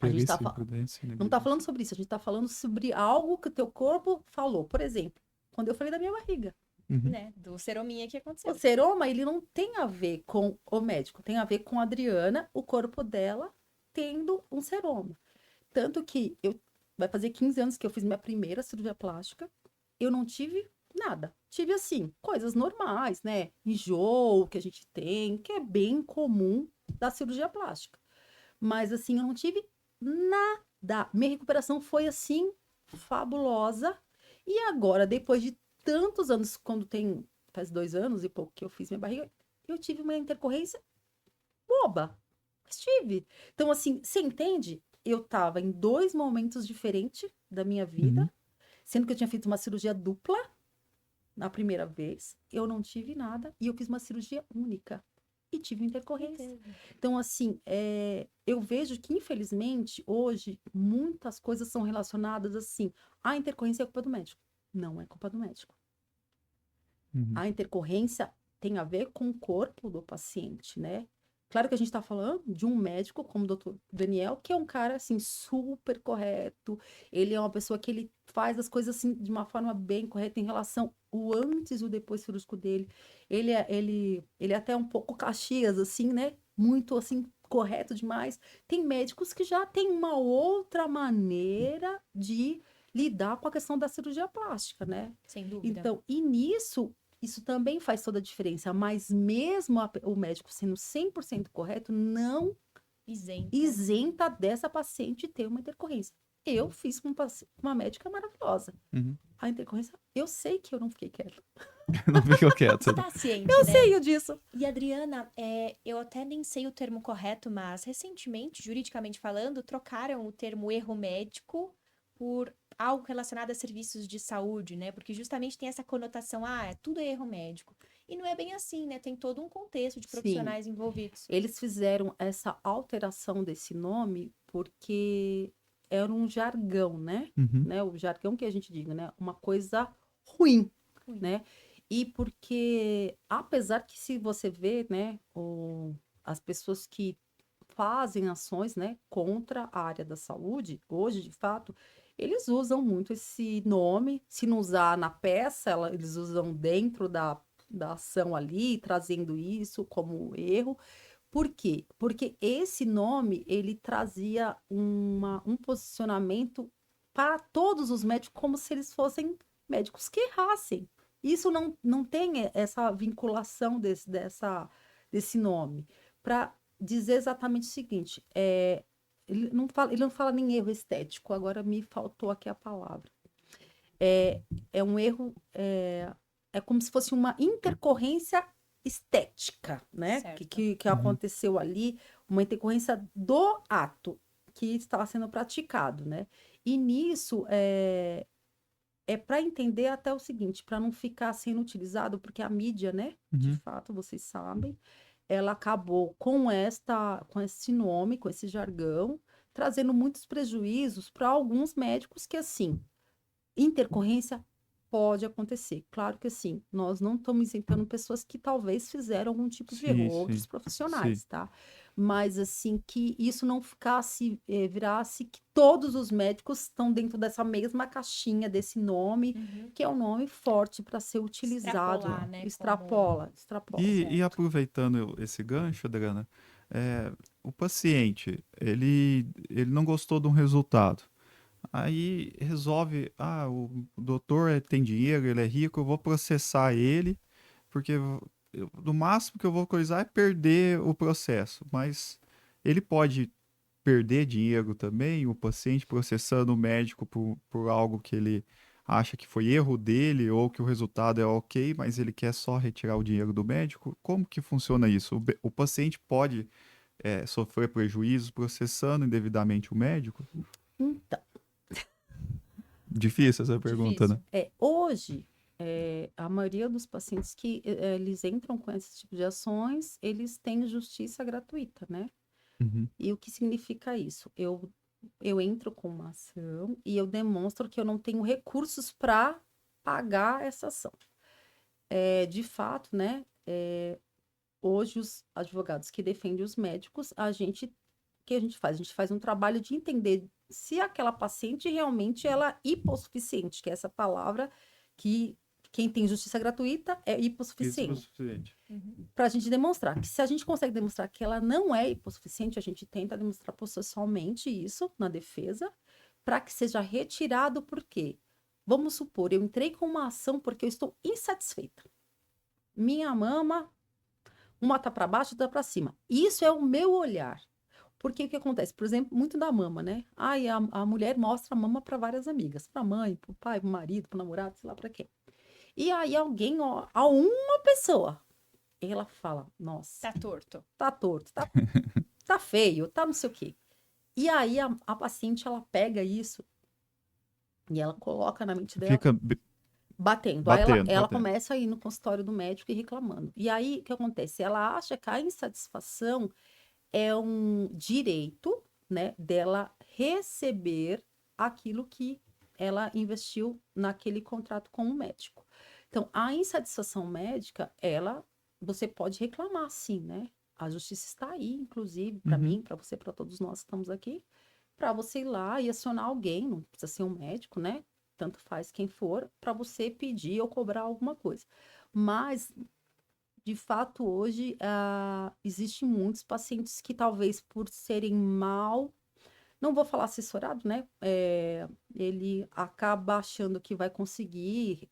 não está falando sobre isso. A gente está falando sobre algo que o teu corpo falou. Por exemplo, quando eu falei da minha barriga. Né? Do serominha que aconteceu. O seroma, ele não tem a ver com o médico. Tem a ver com a Adriana, o corpo dela tendo um seroma. Tanto que vai fazer 15 anos que eu fiz minha primeira cirurgia plástica. Eu não tive nada. Tive, assim, coisas normais, né? Enjoo que a gente tem, que é bem comum da cirurgia plástica. Mas, assim, eu não tive nada. Minha recuperação foi, assim, fabulosa. E agora, depois de tantos anos, faz 2 anos e pouco que eu fiz minha barriga, eu tive uma intercorrência boba. Mas tive. Então, assim, você entende? Eu tava em 2 momentos diferentes da minha vida, sendo que eu tinha feito uma cirurgia dupla na primeira vez, eu não tive nada, e eu fiz uma cirurgia única. E tive intercorrência. Então, assim, eu vejo que, infelizmente, hoje, muitas coisas são relacionadas, assim, a intercorrência é culpa do médico. Não é culpa do médico. A intercorrência tem a ver com o corpo do paciente, né? Claro que a gente está falando de um médico como o doutor Daniel, que é um cara, assim, super correto. Ele é uma pessoa que ele faz as coisas, assim, de uma forma bem correta em relação ao antes e o depois cirúrgico dele. Ele é até um pouco Caxias, assim, né? Muito, assim, correto demais. Tem médicos que já têm uma outra maneira de lidar com a questão da cirurgia plástica, né? Sem dúvida. Então, e nisso, isso também faz toda a diferença, mas mesmo o médico sendo 100% correto, não Isenta. isenta dessa paciente ter uma intercorrência. Eu fiz com uma médica maravilhosa. Uhum. A intercorrência, eu sei que eu não fiquei quieta. Não ficou quieto. Você tá ciente, Eu né? sei disso. E Adriana, eu até nem sei o termo correto, mas recentemente, juridicamente falando, trocaram o termo erro médico por algo relacionado a serviços de saúde, né? Porque justamente tem essa conotação, tudo é erro médico. E não é bem assim, né? Tem todo um contexto de Sim. profissionais envolvidos. Eles fizeram essa alteração desse nome porque era um jargão, né? Uhum. Né? O jargão que a gente diga, né? Uma coisa ruim, Ruim. né? E porque, apesar que se você vê, né, as pessoas que fazem ações, né, contra a área da saúde, hoje, de fato, eles usam muito esse nome. Se não usar na peça, eles usam dentro da ação ali, trazendo isso como erro. Por quê? Porque esse nome, ele trazia um posicionamento para todos os médicos, como se eles fossem médicos que errassem. Isso não tem essa vinculação desse nome. Para dizer exatamente o seguinte, ele não fala nem erro estético, agora me faltou aqui a palavra. É um erro, é como se fosse uma intercorrência estética, né? Certo. Que aconteceu ali, uma intercorrência do ato que estava sendo praticado, né? E nisso, para entender até o seguinte, para não ficar sendo utilizado, porque a mídia, né, de Uhum. fato, vocês sabem, ela acabou com esse nome, com esse jargão, trazendo muitos prejuízos para alguns médicos que, assim, intercorrência pode acontecer. Claro que, assim, nós não estamos isentando pessoas que talvez fizeram algum tipo de erro, Sim, outros sim, profissionais, sim. tá? Mas, assim, que isso não ficasse, virasse que todos os médicos estão dentro dessa mesma caixinha, desse nome, Uhum. que é um nome forte para ser utilizado. Extrapolar, né, Extrapola. E Certo. aproveitando esse gancho, Adriana, o paciente, ele não gostou de um resultado. Aí resolve, o doutor tem dinheiro, ele é rico, eu vou processar ele, porque no máximo que eu vou coisar é perder o processo. Mas ele pode perder dinheiro também, o paciente processando o médico por algo que ele acha que foi erro dele ou que o resultado é ok, mas ele quer só retirar o dinheiro do médico. Como que funciona isso? O paciente pode sofrer prejuízos processando indevidamente o médico? Então, Difícil essa pergunta, né? Difícil. hoje, a maioria dos pacientes que eles entram com esse tipo de ações, eles têm justiça gratuita, né? Uhum. E o que significa isso? Eu entro com uma ação e eu demonstro que eu não tenho recursos para pagar essa ação. De fato, né? Hoje, os advogados que defendem os médicos, o que a gente faz? A gente faz um trabalho de entender se aquela paciente realmente ela é hipossuficiente, que é essa palavra que quem tem justiça gratuita é Isso é o hipossuficiente. suficiente. Uhum. Para a gente demonstrar que se a gente consegue demonstrar que ela não é hipossuficiente, a gente tenta demonstrar processualmente isso na defesa, para que seja retirado, por quê? Vamos supor, eu entrei com uma ação porque eu estou insatisfeita. Minha mama, uma tá para baixo, outra para cima. Isso é o meu olhar. Porque o que acontece? Por exemplo, muito da mama, né? Ai, a mulher mostra a mama para várias amigas, para mãe, para o pai, para o marido, para o namorado, sei lá para quem. E aí alguém, ó, a uma pessoa, ela fala, nossa, Tá torto. tá torto, tá feio, tá não sei o quê. E aí a paciente, ela pega isso e ela coloca na mente dela, Fica batendo. Aí ela batendo. começa a ir no consultório do médico e reclamando. E aí, o que acontece? Ela acha que a insatisfação é um direito, né, dela receber aquilo que ela investiu naquele contrato com o médico. Então, a insatisfação médica, você pode reclamar, sim, né? A justiça está aí, inclusive, para Uhum. mim, para você, para todos nós que estamos aqui, para você ir lá e acionar alguém, não precisa ser um médico, né? Tanto faz quem for, para você pedir ou cobrar alguma coisa. Mas De fato, hoje, existem muitos pacientes que talvez por serem mal, não vou falar assessorado, né? Ele acaba achando que vai conseguir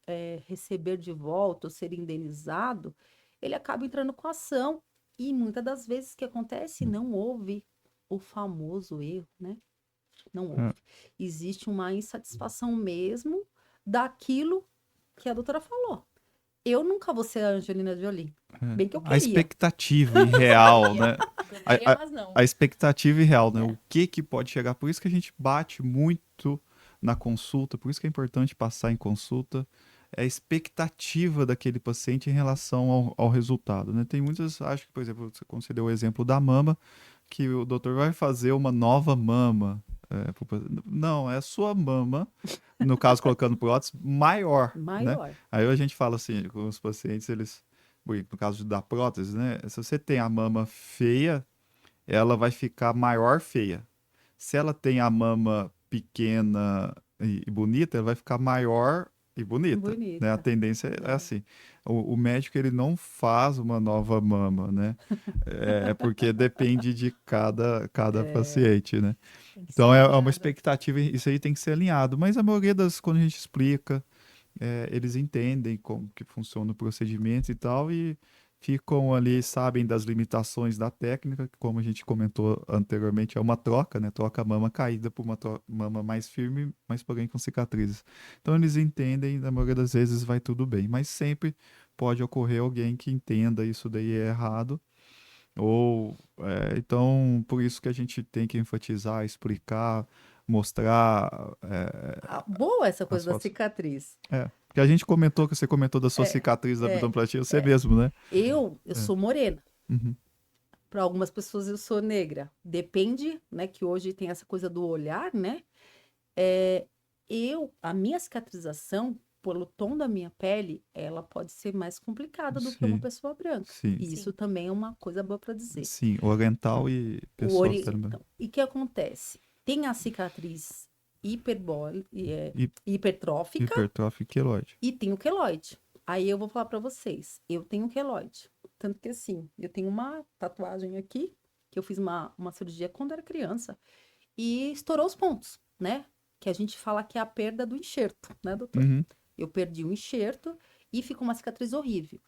receber de volta ou ser indenizado, ele acaba entrando com ação e muitas das vezes o que acontece, não houve o famoso erro, né? Não É. houve. Existe uma insatisfação mesmo daquilo que a doutora falou. Eu nunca vou ser a Angelina Jolie. Bem que eu A queria. expectativa irreal, né? Gostaria, mas não. A expectativa irreal, né? O que pode chegar. Por isso que a gente bate muito na consulta, por isso que é importante passar em consulta, é a expectativa daquele paciente em relação ao resultado, né? Tem muitas, acho que, por exemplo, você considerou o exemplo da mama, que o doutor vai fazer uma nova mama. Não, é a sua mama, no caso colocando prótese, maior, né? Maior. Aí a gente fala assim, com os pacientes, no caso da prótese, né? Se você tem a mama feia, ela vai ficar maior feia. Se ela tem a mama pequena e bonita, ela vai ficar maior e bonita, né? A Bonita. tendência é assim. O médico, ele não faz uma nova mama, né? É porque depende de cada paciente, né? Tem que ser Então, é uma alinhado. expectativa, isso aí tem que ser alinhado. Mas a maioria quando a gente explica, eles entendem como que funciona o procedimento e tal, e ficam ali, sabem das limitações da técnica, que como a gente comentou anteriormente, é uma troca, né? Troca a mama caída por uma mama mais firme, mas porém com cicatrizes. Então eles entendem, na maioria das vezes vai tudo bem, mas sempre pode ocorrer alguém que entenda isso daí é errado, então por isso que a gente tem que enfatizar, explicar, mostrar Boa essa as coisa da fotos. cicatriz. Porque a gente comentou que você comentou da sua cicatriz da abdominoplastia, você mesmo, né? Eu sou morena. Uhum. Para algumas pessoas eu sou negra. Depende, né? Que hoje tem essa coisa do olhar, né? A minha cicatrização, pelo tom da minha pele, ela pode ser mais complicada do que uma Sim, pessoa branca. sim, E isso também é uma coisa boa para dizer. sim, oriental e O pessoa então, e o que acontece? Tem a cicatriz hipertrófica hipertrófica e queloide. e tem o queloide. Aí eu vou falar para vocês, eu tenho queloide. Tanto que assim, eu tenho uma tatuagem aqui, que eu fiz uma cirurgia quando era criança, e estourou os pontos, né? Que a gente fala que é a perda do enxerto, né, doutor? Uhum. Eu perdi o enxerto e ficou uma cicatriz horrível.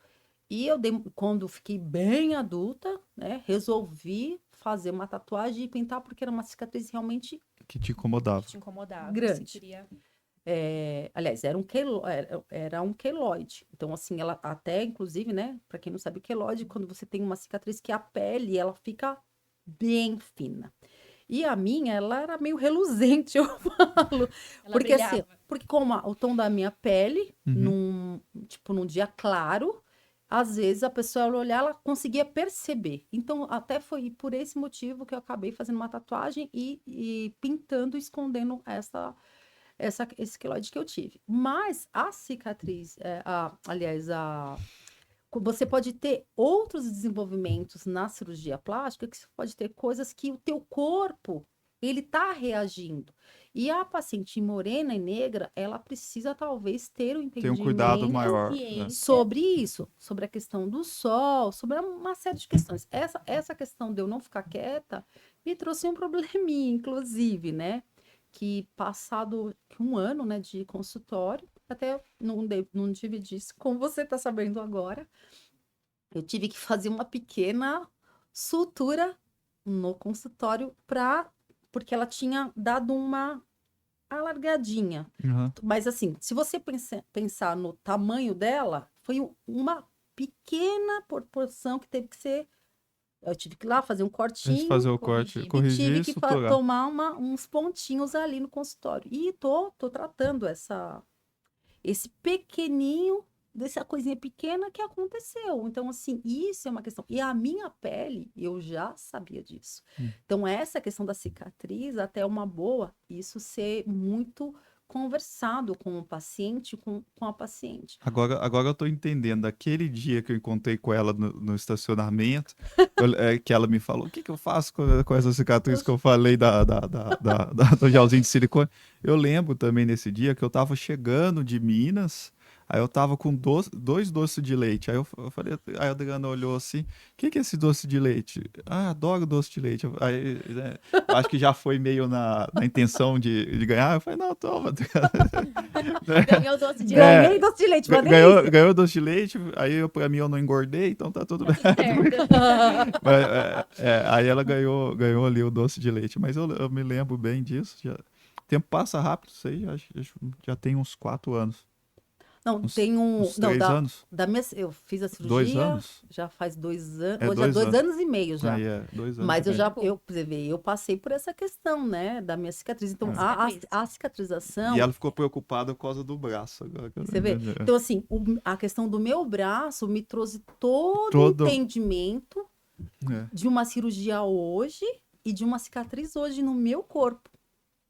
E quando fiquei bem adulta, né, resolvi fazer uma tatuagem e pintar porque era uma cicatriz realmente Que te incomodava. Que te incomodava. Grande. Você queria... aliás, era um queloide. Então, assim, ela até, inclusive, né, para quem não sabe, queloide, quando você tem uma cicatriz que a pele, ela fica bem fina. E a minha, ela era meio reluzente, eu falo. Ela Porque assim, brilhava. porque como o tom da minha pele, Uhum. num dia claro, às vezes a pessoa ao olhar, ela conseguia perceber. Então, até foi por esse motivo que eu acabei fazendo uma tatuagem e pintando, escondendo esse queloide que eu tive. Mas a cicatriz, você pode ter outros desenvolvimentos na cirurgia plástica, que você pode ter coisas que o teu corpo, ele tá reagindo. E a paciente morena e negra, ela precisa talvez ter um Tem um cuidado entendimento maior. sobre isso, sobre a questão do sol, sobre uma série de questões. Essa questão de eu não ficar quieta me trouxe um probleminha, inclusive, né? Que passado um ano, né, de consultório, até não dividi isso, como você está sabendo agora, eu tive que fazer uma pequena sutura no consultório porque ela tinha dado uma alargadinha. Uhum. Mas assim, se você pensar no tamanho dela, foi uma pequena proporção que teve que ser. Eu tive que ir lá fazer um cortinho. Fazer o corte, E corrigir tive e que suturar. tomar uns pontinhos ali no consultório. E tô tratando esse pequeninho, dessa coisinha pequena que aconteceu. Então, assim, isso é uma questão. E a minha pele, eu já sabia disso. Então, essa questão da cicatriz, até é uma boa, isso ser muito conversado com o paciente, com a paciente. Agora eu tô entendendo. Aquele dia que eu encontrei com ela no estacionamento, que ela me falou, o que eu faço com essa cicatriz que eu falei do gelzinho de silicone? Eu lembro também nesse dia que eu tava chegando de Minas, Aí eu tava com dois doces de leite. Aí eu falei, aí a Adriana olhou assim, o que é esse doce de leite? Ah, adoro doce de leite. Aí, né, eu acho que já foi meio na intenção de ganhar. Eu falei, não, toma, Adriana. Ganhou doce de É, Ganhei doce de leite, uma ganhou, delícia. ganhou doce de leite, aí pra mim eu não engordei, então tá tudo Tá bem. tudo certo. Mas, aí ela ganhou ali o doce de leite, mas eu me lembro bem disso. O tempo passa rápido, isso aí já tem uns 4 anos. Não, Uns, tem um. uns Não, 3 anos? da minha. Eu fiz a 2 cirurgia anos? já faz 2 anos. É Hoje é 2 dois anos. anos e meio já. Aí 2 anos Mas e eu meio. já, você vê, eu passei por essa questão, né, da minha cicatriz. Então, É. Cicatriz. a E cicatrização, ela ficou preocupada por causa do braço agora. você vê. Então, assim, a questão do meu braço me trouxe todo o Todo. entendimento É. de uma cirurgia hoje e de uma cicatriz hoje no meu corpo.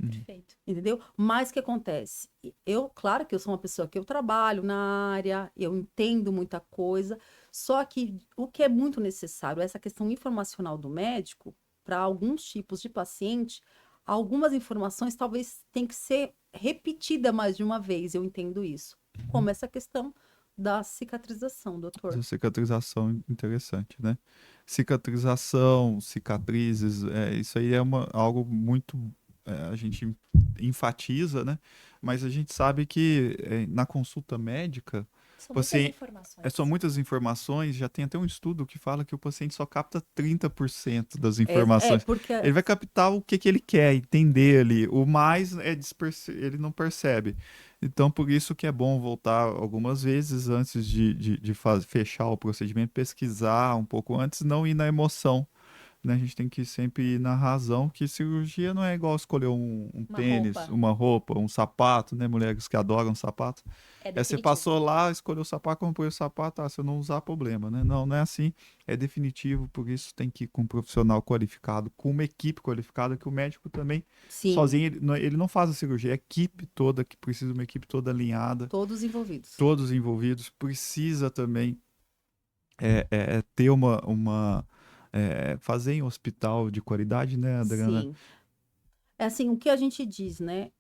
Perfeito. Entendeu? Mas o que acontece? Eu, claro que eu sou uma pessoa que eu trabalho na área, eu entendo muita coisa, só que o que é muito necessário, essa questão informacional do médico, para alguns tipos de paciente, algumas informações talvez tenham que ser repetida mais de uma vez, eu entendo isso. Como essa questão da cicatrização, doutor. Essa cicatrização interessante, né? Cicatrização, cicatrizes, isso aí é algo muito, a gente enfatiza, né? Mas a gente sabe que na consulta médica, São muitas você, informações. são muitas informações, já tem até um estudo que fala que o paciente só capta 30% das É informações. porque Ele vai captar o que ele quer, entender ali. O mais ele não percebe. Então, por isso que é bom voltar algumas vezes antes de fechar o procedimento, pesquisar um pouco antes, não ir na emoção, né? A gente tem que sempre ir na razão, que cirurgia não é igual escolher um Uma tênis, roupa. uma roupa, um sapato, né? Mulheres que adoram sapato. É Você definitivo. passou lá, escolheu o sapato, comprou o sapato, se eu não usar, problema, né? Não, não é assim, é definitivo, por isso tem que ir com um profissional qualificado, com uma equipe qualificada, que o médico também, sim, sozinho, ele não faz a cirurgia, é a equipe toda, que precisa de uma equipe toda alinhada, todos envolvidos. todos envolvidos, precisa também ter fazer em um hospital de qualidade, né, Adriana? Sim. É assim, o que a gente diz, né?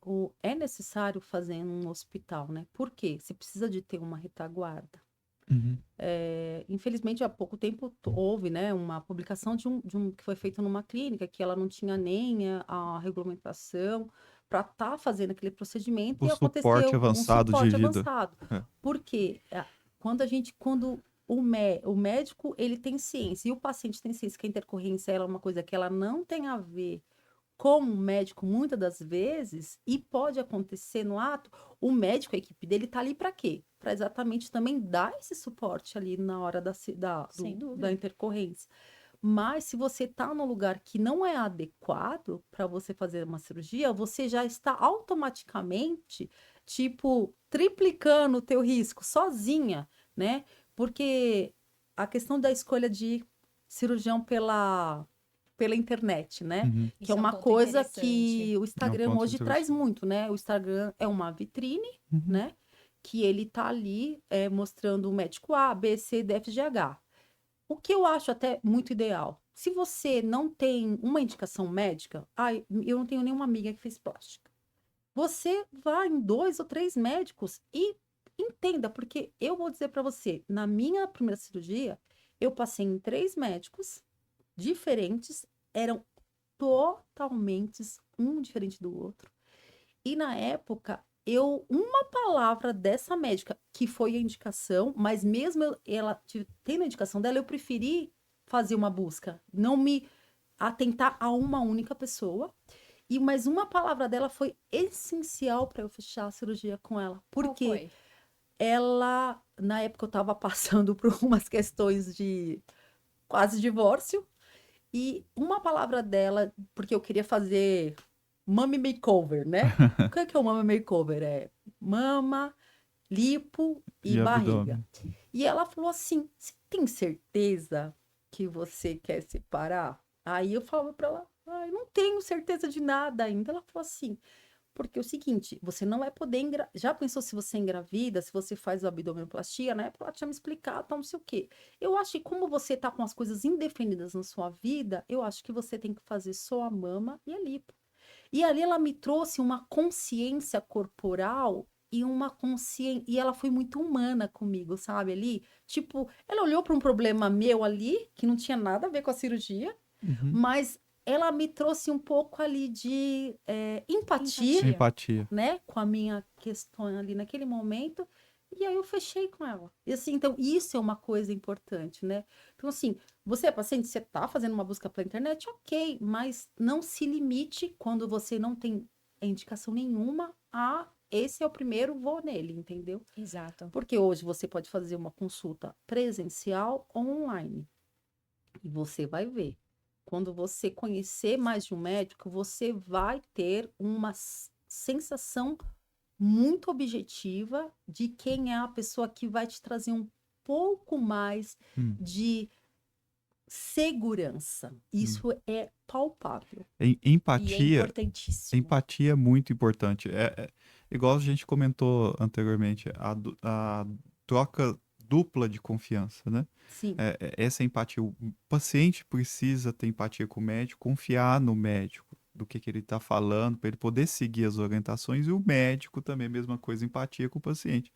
É necessário fazer em um hospital, né? Por quê? Você precisa de ter uma retaguarda. Uhum. Infelizmente, há pouco tempo houve, né, uma publicação de um que foi feito numa clínica que ela não tinha nem a regulamentação para estar fazendo aquele procedimento O e suporte aconteceu um avançado de suporte vida. avançado. É. Por quê? Quando o médico ele tem ciência e o paciente tem ciência que a intercorrência ela é uma coisa que ela não tem a ver com o médico muitas das vezes, e pode acontecer no ato, o médico, a equipe dele tá ali para quê? Para exatamente também dar esse suporte ali na hora Sem da dúvida. intercorrência. Mas se você tá num lugar que não é adequado para você fazer uma cirurgia, você já está automaticamente, tipo, triplicando o teu risco sozinha, né? Porque a questão da escolha de cirurgião pela internet, né? Uhum. Que é Isso é um uma ponto coisa interessante. que o É um Instagram ponto hoje traz interessante. muito, né? O Instagram é uma vitrine, Uhum. né? Que ele tá ali mostrando o médico A, B, C, D, F, G, H. O que eu acho até muito ideal. Se você não tem uma indicação médica, eu não tenho nenhuma amiga que fez plástica. Você vá em 2 ou 3 médicos e entenda, porque eu vou dizer para você, na minha primeira cirurgia, eu passei em 3 médicos diferentes, eram totalmente um diferente do outro. E na época, uma palavra dessa médica, que foi a indicação, mas mesmo ela tendo a indicação dela, eu preferi fazer uma busca, não me atentar a uma única pessoa. E mais uma palavra dela foi essencial para eu fechar a cirurgia com ela. Qual Porque foi? ela, na época, eu estava passando por umas questões de quase divórcio. E uma palavra dela, porque eu queria fazer mummy makeover, né? O que é o mummy makeover? É mama, lipo e E barriga. abdômen. E ela falou assim: você tem certeza que você quer separar? Aí eu falava pra ela: eu não tenho certeza de nada ainda. Ela falou assim: porque é o seguinte, você não vai poder Já pensou se você engravida, se você faz o abdominoplastia, né? Ela tinha me explicado, tal, não sei o quê. Eu acho que como você tá com as coisas indefinidas na sua vida, eu acho que você tem que fazer só a mama e a lipo. E ali ela me trouxe uma consciência corporal e uma consciência. E ela foi muito humana comigo, sabe? Ali, tipo, ela olhou para um problema meu ali, que não tinha nada a ver com a cirurgia, Uhum. mas ela me trouxe um pouco ali de empatia, Empatia. né? Com a minha questão ali naquele momento. E aí eu fechei com ela. E assim, então, isso é uma coisa importante, né? Então, assim, você é paciente, você tá fazendo uma busca pela internet, ok, mas não se limite quando você não tem indicação nenhuma a esse é o primeiro, vou nele, entendeu? Exato. Porque hoje você pode fazer uma consulta presencial ou online. E você vai ver. Quando você conhecer mais de um médico, você vai ter uma sensação muito objetiva de quem é a pessoa que vai te trazer um pouco mais de segurança. Isso é palpável. E é Empatia, importantíssimo. empatia é muito importante. Igual a gente comentou anteriormente, a troca dupla de confiança, né? Sim, Essa empatia, o paciente precisa ter empatia com o médico, confiar no médico, do que ele está falando, para ele poder seguir as orientações, e o médico também, mesma coisa, empatia com o paciente.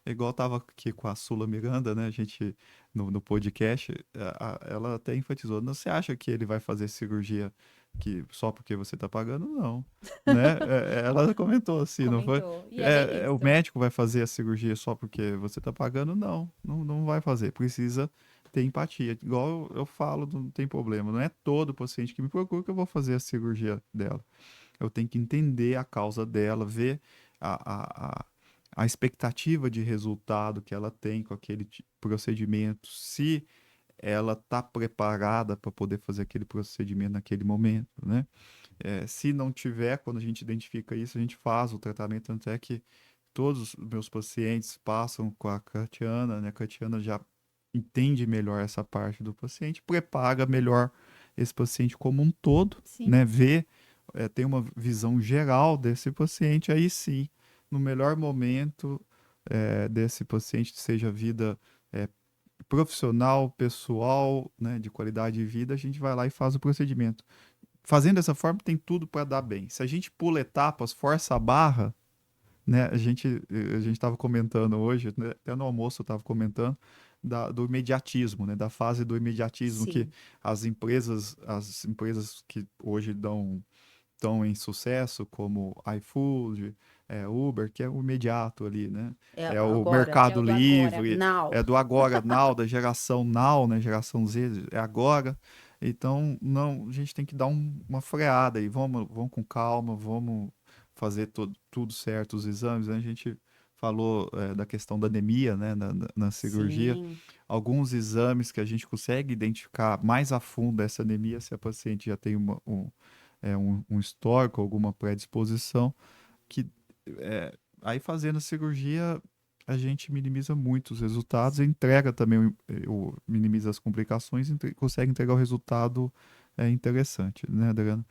É igual eu tava aqui com a Sula Miranda, né? A gente, no podcast, ela até enfatizou, não, você acha que ele vai fazer cirurgia só porque você tá pagando? Não, né? Ela comentou assim, não foi? Comentou. E é bem O isso. médico vai fazer a cirurgia só porque você tá pagando? Não, não vai fazer. Precisa ter empatia. Igual eu falo, não tem problema. Não é todo paciente que me procura que eu vou fazer a cirurgia dela. Eu tenho que entender a causa dela, ver a expectativa de resultado que ela tem com aquele procedimento, se ela está preparada para poder fazer aquele procedimento naquele momento, né? Se não tiver, quando a gente identifica isso, a gente faz o tratamento, tanto é que todos os meus pacientes passam com a Catiana, né? A Catiana já entende melhor essa parte do paciente, prepara melhor esse paciente como um todo, sim. né? Tem uma visão geral desse paciente, aí sim, no melhor momento desse paciente, seja vida profissional, pessoal, né, de qualidade de vida, a gente vai lá e faz o procedimento. Fazendo dessa forma, tem tudo para dar bem. Se a gente pula etapas, força a barra, né, a gente estava comentando hoje, né, até no almoço eu estava comentando, do imediatismo, né, da fase do imediatismo que Sim. as empresas que hoje estão em sucesso, como iFood, Uber, que é o imediato ali, né? É o Agora, Mercado É o do agora. Livre, now. é do agora, now, da geração now, né? Geração Z, é agora. Então, não, a gente tem que dar uma freada aí, vamos com calma, vamos fazer tudo certo, os exames, né? A gente falou da questão da anemia, né, na cirurgia. Sim. Alguns exames que a gente consegue identificar mais a fundo essa anemia, se a paciente já tem um histórico, alguma predisposição, que aí fazendo a cirurgia a gente minimiza muito os resultados e entrega também, minimiza as complicações e consegue entregar o resultado interessante, né, Adriana?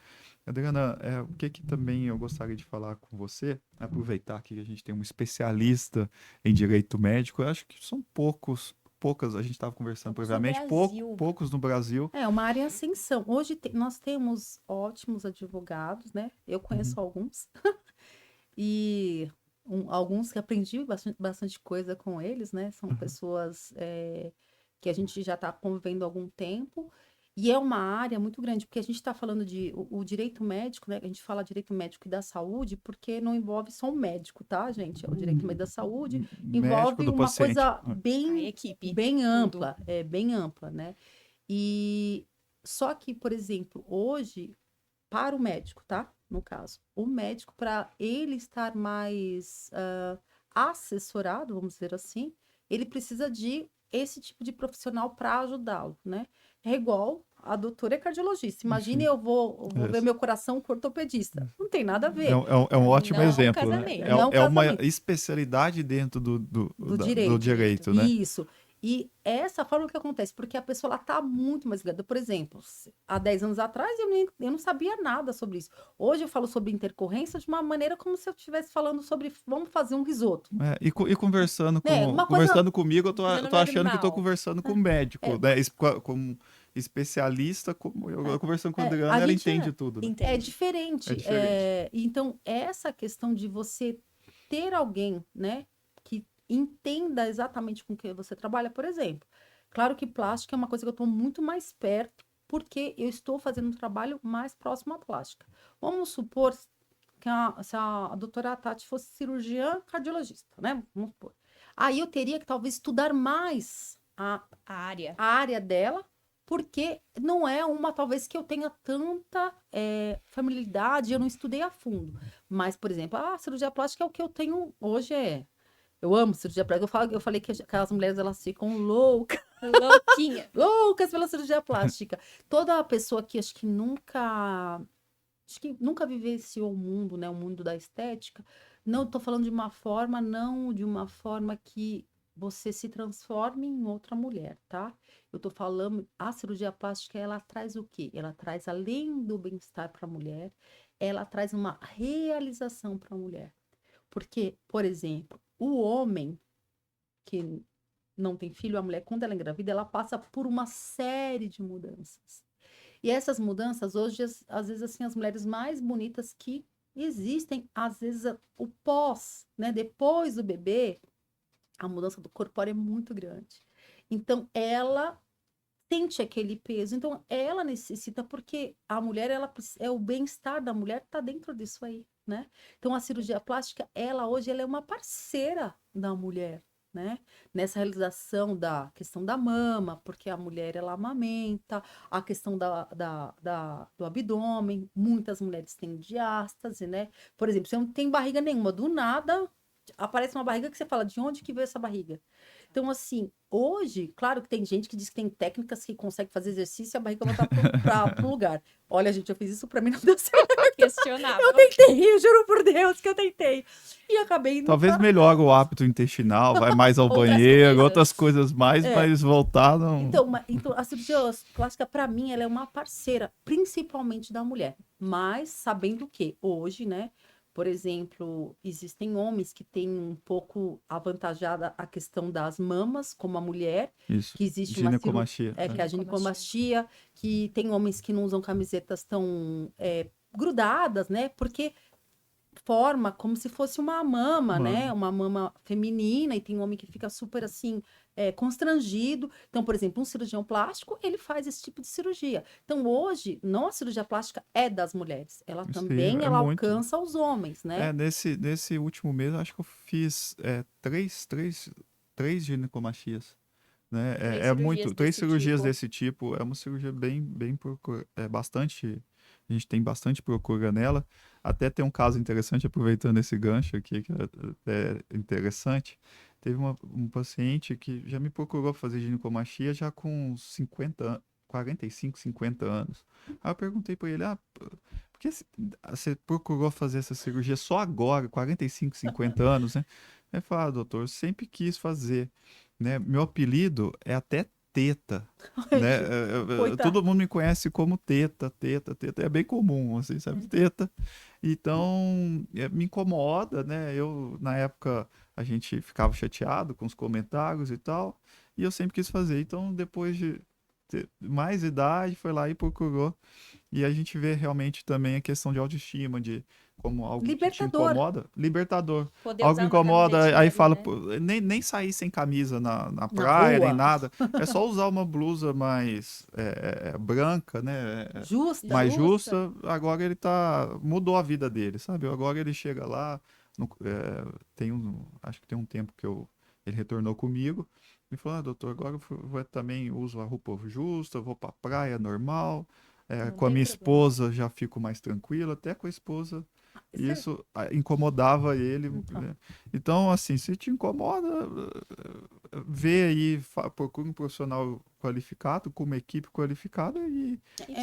Adriana, o que também eu gostaria de falar com você, aproveitar que a gente tem um especialista em direito médico, eu acho que são poucas, a gente estava conversando Poucos no previamente, Brasil. poucos no Brasil. É uma área em ascensão. Hoje nós temos ótimos advogados, né? Eu conheço alguns. E alguns que aprendi bastante coisa com eles, né? São pessoas que a gente já está convivendo há algum tempo. E é uma área muito grande, porque a gente está falando de o direito médico, né? A gente fala direito médico e da saúde, porque não envolve só um médico, tá, gente? É o direito médico da saúde, Médico envolve do uma paciente. coisa A bem, equipe. bem tudo. ampla, bem ampla, né? E só que, por exemplo, hoje, para o médico, tá? No caso, o médico, para ele estar mais assessorado, vamos dizer assim, ele precisa de esse tipo de profissional para ajudá-lo, né? É igual a doutora é cardiologista. Imagine Sim. eu vou ver Isso. meu coração com ortopedista. Não tem nada a É ver. um ótimo Não é um exemplo, né? casamento. Não é um É uma casamento. especialidade dentro do Do do direito. direito, né? Isso. E essa forma que acontece, porque a pessoa ela tá muito mais ligada. Por exemplo, há 10 anos atrás eu não sabia nada sobre isso. Hoje eu falo sobre intercorrência de uma maneira como se eu estivesse falando sobre vamos fazer um risoto. E conversando Né? Uma coisa. conversando comigo, eu Coisa tô achando que eu tô normal. conversando com um médico, É. né? Como especialista, eu conversando com a Adriana, a ela gente entende tudo, né? É diferente. É diferente. Então, essa questão de você ter alguém, né, que entenda exatamente com o que você trabalha, por exemplo. Claro que plástica é uma coisa que eu estou muito mais perto, porque eu estou fazendo um trabalho mais próximo à plástica. Vamos supor que se a doutora Tati fosse cirurgiã cardiologista, né? Vamos supor. Aí eu teria que talvez estudar mais A área. a área dela, porque não é uma, talvez, que eu tenha tanta familiaridade, eu não estudei a fundo. Mas, por exemplo, a cirurgia plástica é o que eu tenho hoje. Eu amo cirurgia plástica. Eu falei que aquelas mulheres, elas ficam loucas, Louquinha. loucas pela cirurgia plástica. Toda pessoa que acho que nunca vivenciou o mundo, né? O mundo da estética. Não estou falando de uma forma, não de uma forma que você se transforme em outra mulher, tá? Eu estou falando, a cirurgia plástica, ela traz o quê? Ela traz, além do bem-estar para a mulher, ela traz uma realização para a mulher. Porque, por exemplo, o homem que não tem filho, a mulher, quando ela engravida, ela passa por uma série de mudanças. E essas mudanças, hoje, às vezes, assim, as mulheres mais bonitas que existem, às vezes, o pós, né? Depois do bebê, a mudança do corpóreo é muito grande. Então, ela sente aquele peso. Então, ela necessita, porque a mulher, é o bem-estar da mulher está dentro disso aí, né? Então, a cirurgia plástica, hoje, ela é uma parceira da mulher, né? Nessa realização da questão da mama, porque a mulher, ela amamenta, a questão do abdômen, muitas mulheres têm diástase, né? Por exemplo, você não tem barriga nenhuma, do nada aparece uma barriga que você fala, de onde que veio essa barriga? Então, assim, hoje, claro que tem gente que diz que tem técnicas que consegue fazer exercício e a barriga voltar para o lugar. Olha, gente, eu fiz isso, para mim não deu certo. Questionável. Eu tentei, eu juro por Deus que eu tentei. E acabei indo Talvez melhore o hábito intestinal, vai mais ao Outras banheiro, coisas. outras coisas mais, mas voltar não. Então, a cirurgia plástica, para mim, ela é uma parceira, principalmente da mulher. Mas sabendo que hoje, né? Por exemplo, existem homens que têm um pouco avantajada a questão das mamas, como a mulher, Isso. que existe Ginecomastia. que é a ginecomastia, que tem homens que não usam camisetas tão grudadas, né? Porque forma como se fosse uma mama, né? Uma mama feminina, e tem um homem que fica super assim, constrangido. Então, por exemplo, um cirurgião plástico, ele faz esse tipo de cirurgia. Então, hoje, não a cirurgia plástica é das mulheres, ela também Sim, é ela muito. alcança os homens, né? Nesse último mês, eu acho que eu fiz três ginecomastias. Né? Três cirurgias desse tipo. É uma cirurgia bem bastante. A gente tem bastante procura nela. Até tem um caso interessante, aproveitando esse gancho aqui, que é interessante. Teve um paciente que já me procurou fazer ginecomastia já com 45, 50 anos. Aí eu perguntei para ele, por que você procurou fazer essa cirurgia só agora, 45, 50 anos, né? Ele falou, doutor, eu sempre quis fazer, né? Meu apelido é até Teta, né? Todo mundo me conhece como Teta. É bem comum, assim, sabe? Teta. Então, me incomoda, né? Na época, a gente ficava chateado com os comentários e tal, e eu sempre quis fazer. Então, depois de ter mais idade, foi lá e procurou. E a gente vê realmente também a questão de autoestima, de como algo que te incomoda. Libertador. Poder Algo usar que uma incomoda, aí camisetinha fala, ali, né? pô, nem sair sem camisa na praia, nem rua. nada. É só usar uma blusa mais branca, né? Justa. Mais justa. Agora ele mudou a vida dele, sabe? Agora ele chega lá, acho que tem um tempo que ele retornou comigo. Me falou, doutor, agora eu também uso a roupa justa, vou pra praia normal. Não Com a tem minha problema. esposa já fico mais tranquilo, até com a esposa isso incomodava ele. Né? Então, assim, se te incomoda, vê aí, procura um profissional qualificado, com uma equipe qualificada e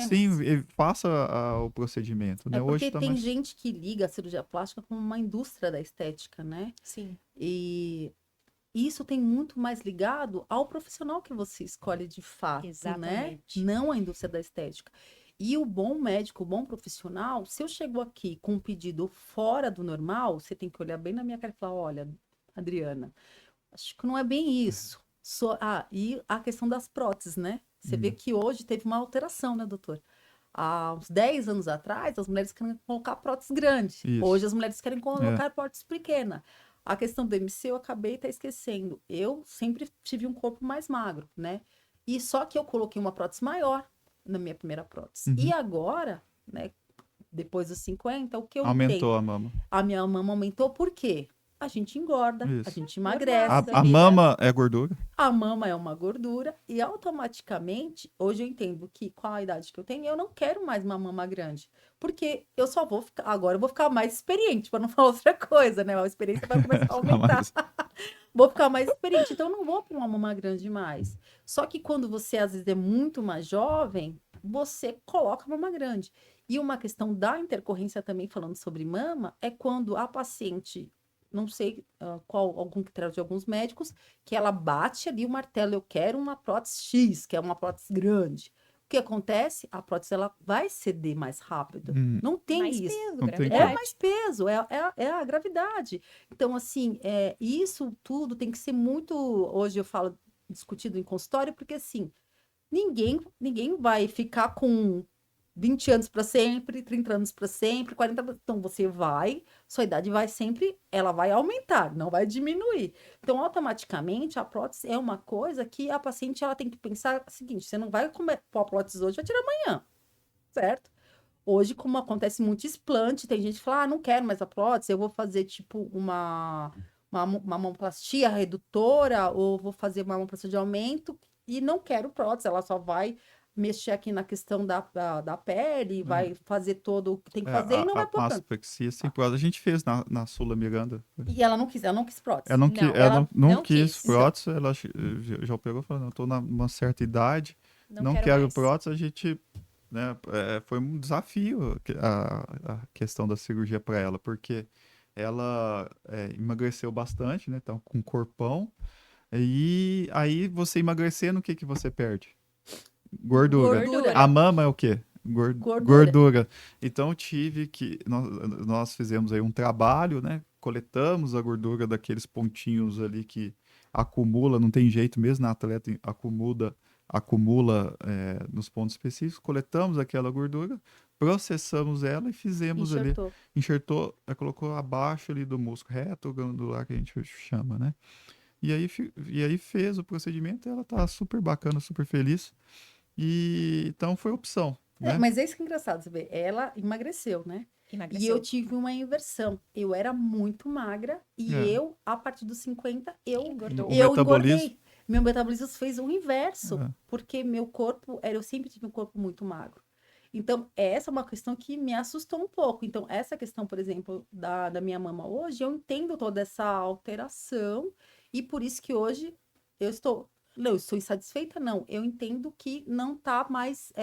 sim, faça o procedimento. Né? Porque Hoje tá tem gente que liga a cirurgia plástica como uma indústria da estética, né? Sim. E isso tem muito mais ligado ao profissional que você escolhe de fato, Exatamente. né? Não à indústria da estética. E o bom médico, o bom profissional, se eu chego aqui com um pedido fora do normal, você tem que olhar bem na minha cara e falar, olha, Adriana, acho que não é bem isso. E a questão das próteses, né? Você vê que hoje teve uma alteração, né, doutor? Há uns 10 anos atrás, as mulheres querem colocar prótese grande. Isso. Hoje as mulheres querem colocar prótese pequena. A questão do MC eu acabei até esquecendo. Eu sempre tive um corpo mais magro, né? E só que eu coloquei uma prótese maior na minha primeira prótese. E agora, né, depois dos 50, o que eu Aumentou tenho? a mama. A minha mama aumentou por quê? A gente engorda, a Isso. gente Normal. emagrece. A mama é gordura? A mama é uma gordura e automaticamente, hoje eu entendo que com a idade que eu tenho, eu não quero mais uma mama grande. Porque eu só vou ficar, agora eu vou ficar mais experiente, para não falar outra coisa, né? A experiência vai começar a aumentar. Mas- Vou ficar mais experiente, então eu não vou para uma mama grande mais. Só que quando você às vezes é muito mais jovem, você coloca a mama grande. E uma questão da intercorrência também, falando sobre mama, é quando a paciente, não sei qual, algum critério de alguns médicos, que ela bate ali o martelo, eu quero uma prótese X, que é uma prótese grande. O que acontece? A prótese ela vai ceder mais rápido. Não tem Mais isso. peso, Não tem gravidade. É mais peso, é a gravidade. Então, assim, isso tudo tem que ser muito, hoje eu falo, discutido em consultório, porque assim, ninguém vai ficar com 20 anos para sempre, 30 anos para sempre, 40 então você vai, sua idade vai sempre, ela vai aumentar, não vai diminuir. Então, automaticamente, a prótese é uma coisa que a paciente ela tem que pensar o seguinte, você não vai pôr a prótese hoje, vai tirar amanhã, certo? Hoje, como acontece muito explante, tem gente que fala, não quero mais a prótese, eu vou fazer tipo uma mamoplastia redutora, ou vou fazer uma mamoplastia de aumento, e não quero prótese, ela só vai mexer aqui na questão da pele, vai fazer todo o que tem que fazer e não vai A pôr tanto. mastopexia, sim, a gente fez na Sula Miranda. E ela não quis prótese. Ela não quis quis. prótese, ela já pegou falando, eu tô numa certa idade, não quero mais. prótese, a gente, né, foi um desafio a questão da cirurgia para ela, porque ela emagreceu bastante, né, então com corpão, e aí você emagrecendo, o que que você perde? Gordura. Gordura. A mama é o quê? Gordura. Então nós fizemos aí um trabalho, né? Coletamos a gordura daqueles pontinhos ali que acumula, não tem jeito mesmo, na atleta acumula nos pontos específicos, coletamos aquela gordura, processamos ela e fizemos ali, enxertou, colocou abaixo ali do músculo reto glandular que a gente chama, né? E aí fez o procedimento, ela tá super bacana, super feliz. E então foi opção, né? Mas é isso que é engraçado, você vê, ela emagreceu, né? E eu tive uma inversão. Eu era muito magra e eu, a partir dos 50, eu engordei. Meu metabolismo fez o inverso, porque meu corpo, eu sempre tive um corpo muito magro. Então, essa é uma questão que me assustou um pouco. Então, essa questão, por exemplo, da minha mama hoje, eu entendo toda essa alteração e por isso que hoje eu estou... Não, estou insatisfeita, não. Eu entendo que não está mais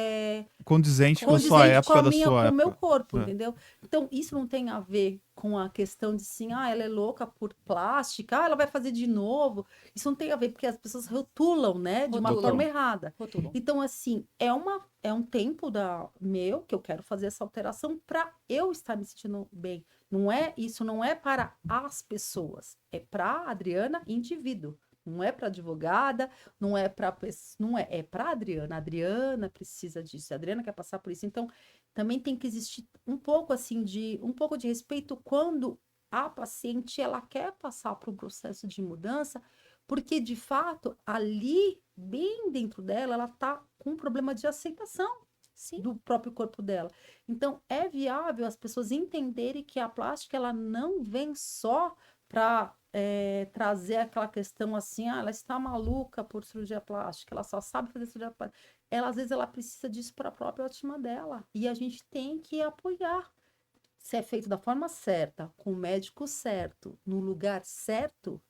condizente com a sua época, com o meu corpo, entendeu? Então, isso não tem a ver com a questão de assim, ela é louca por plástica, ela vai fazer de novo. Isso não tem a ver, porque as pessoas rotulam, né? De uma forma errada. Então, assim, é um tempo meu que eu quero fazer essa alteração para eu estar me sentindo bem. Isso não é para as pessoas, é para a Adriana, indivíduo. Não é para advogada, não é para a Adriana. A Adriana precisa disso, a Adriana quer passar por isso. Então, também tem que existir um pouco assim um pouco de respeito quando a paciente ela quer passar por um processo de mudança, porque de fato ali bem dentro dela ela tá com um problema de aceitação do próprio corpo dela. Então, é viável as pessoas entenderem que a plástica ela não vem só para trazer aquela questão assim, ela está maluca por cirurgia plástica, ela só sabe fazer cirurgia plástica. Às vezes, ela precisa disso para a própria autoestima dela. E a gente tem que apoiar. Se é feito da forma certa, com o médico certo, no lugar certo,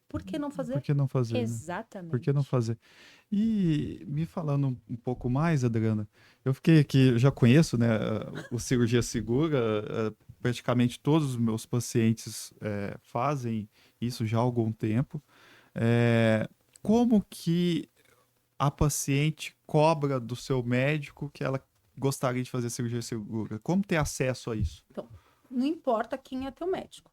por que não fazer? Por que não fazer? Exatamente. Né? Por que não fazer? E me falando um pouco mais, Adriana, eu fiquei aqui, já conheço, né, o Cirurgia Segura, praticamente todos os meus pacientes fazem isso já há algum tempo. Como que a paciente cobra do seu médico que ela gostaria de fazer cirurgia segura? Como ter acesso a isso? Então, não importa quem é teu médico.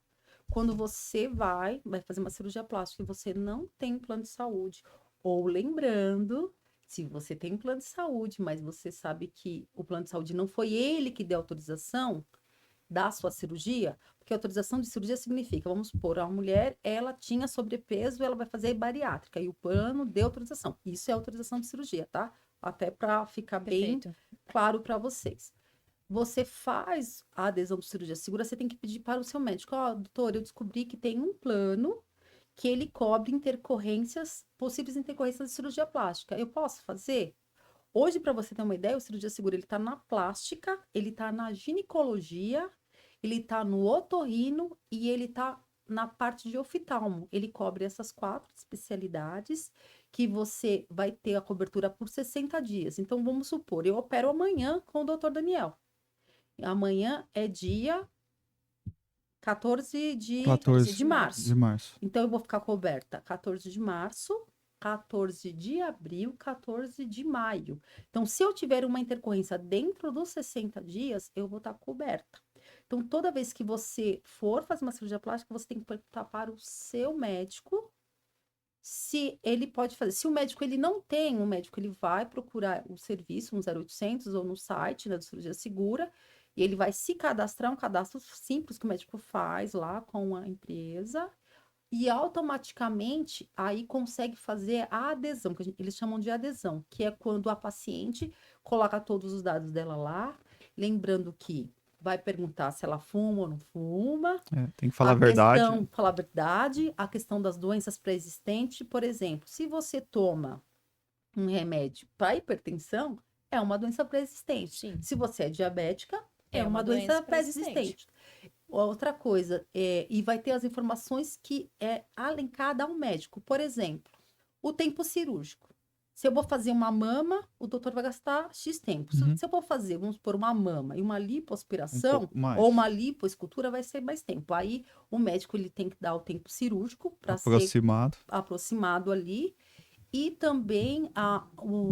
Quando você vai fazer uma cirurgia plástica e você não tem plano de saúde, ou lembrando Se você tem um plano de saúde, mas você sabe que o plano de saúde não foi ele que deu autorização da sua cirurgia, porque autorização de cirurgia significa, vamos supor, a mulher, ela tinha sobrepeso, ela vai fazer bariátrica, e o plano deu autorização. Isso é autorização de cirurgia, tá? Até para ficar bem Perfeito. claro para vocês. Você faz a adesão de cirurgia segura, você tem que pedir para o seu médico, ó, doutor, eu descobri que tem um plano que ele cobre intercorrências, possíveis intercorrências de cirurgia plástica. Eu posso fazer? Hoje, para você ter uma ideia, o cirurgia segura, ele está na plástica, ele está na ginecologia, ele está no otorrino e ele está na parte de oftalmo. Ele cobre essas 4 especialidades que você vai ter a cobertura por 60 dias. Então, vamos supor, eu opero amanhã com o doutor Daniel. Amanhã é dia 14 de 14 de março. de março. Então, eu vou ficar coberta 14 de março, 14 de abril, 14 de maio. Então, se eu tiver uma intercorrência dentro dos 60 dias, eu vou estar coberta. Então, toda vez que você for fazer uma cirurgia plástica, você tem que perguntar para o seu médico se ele pode fazer. Se o médico ele não tem, o médico ele vai procurar o serviço, um 0800 ou no site, né, do Cirurgia Segura, e ele vai se cadastrar, um cadastro simples que o médico faz lá com a empresa, e automaticamente aí consegue fazer a adesão, que eles chamam de adesão, que é quando a paciente coloca todos os dados dela lá, lembrando que vai perguntar se ela fuma ou não fuma, Tem que falar a verdade. falar a verdade, a questão das doenças pré-existentes, por exemplo, se você toma um remédio para hipertensão, é uma doença pré-existente. Sim. Se você é diabética, é uma doença pré-existente. Outra coisa, e vai ter as informações que é alencada ao médico. Por exemplo, o tempo cirúrgico. Se eu vou fazer uma mama, o doutor vai gastar X tempo. Uhum. Se eu vou fazer, vamos supor, uma mama e uma Um lipoaspiração, pouco mais. ou uma lipoescultura, vai ser mais tempo. Aí, o médico ele tem que dar o tempo cirúrgico para ser Aproximado. aproximado ali. E também a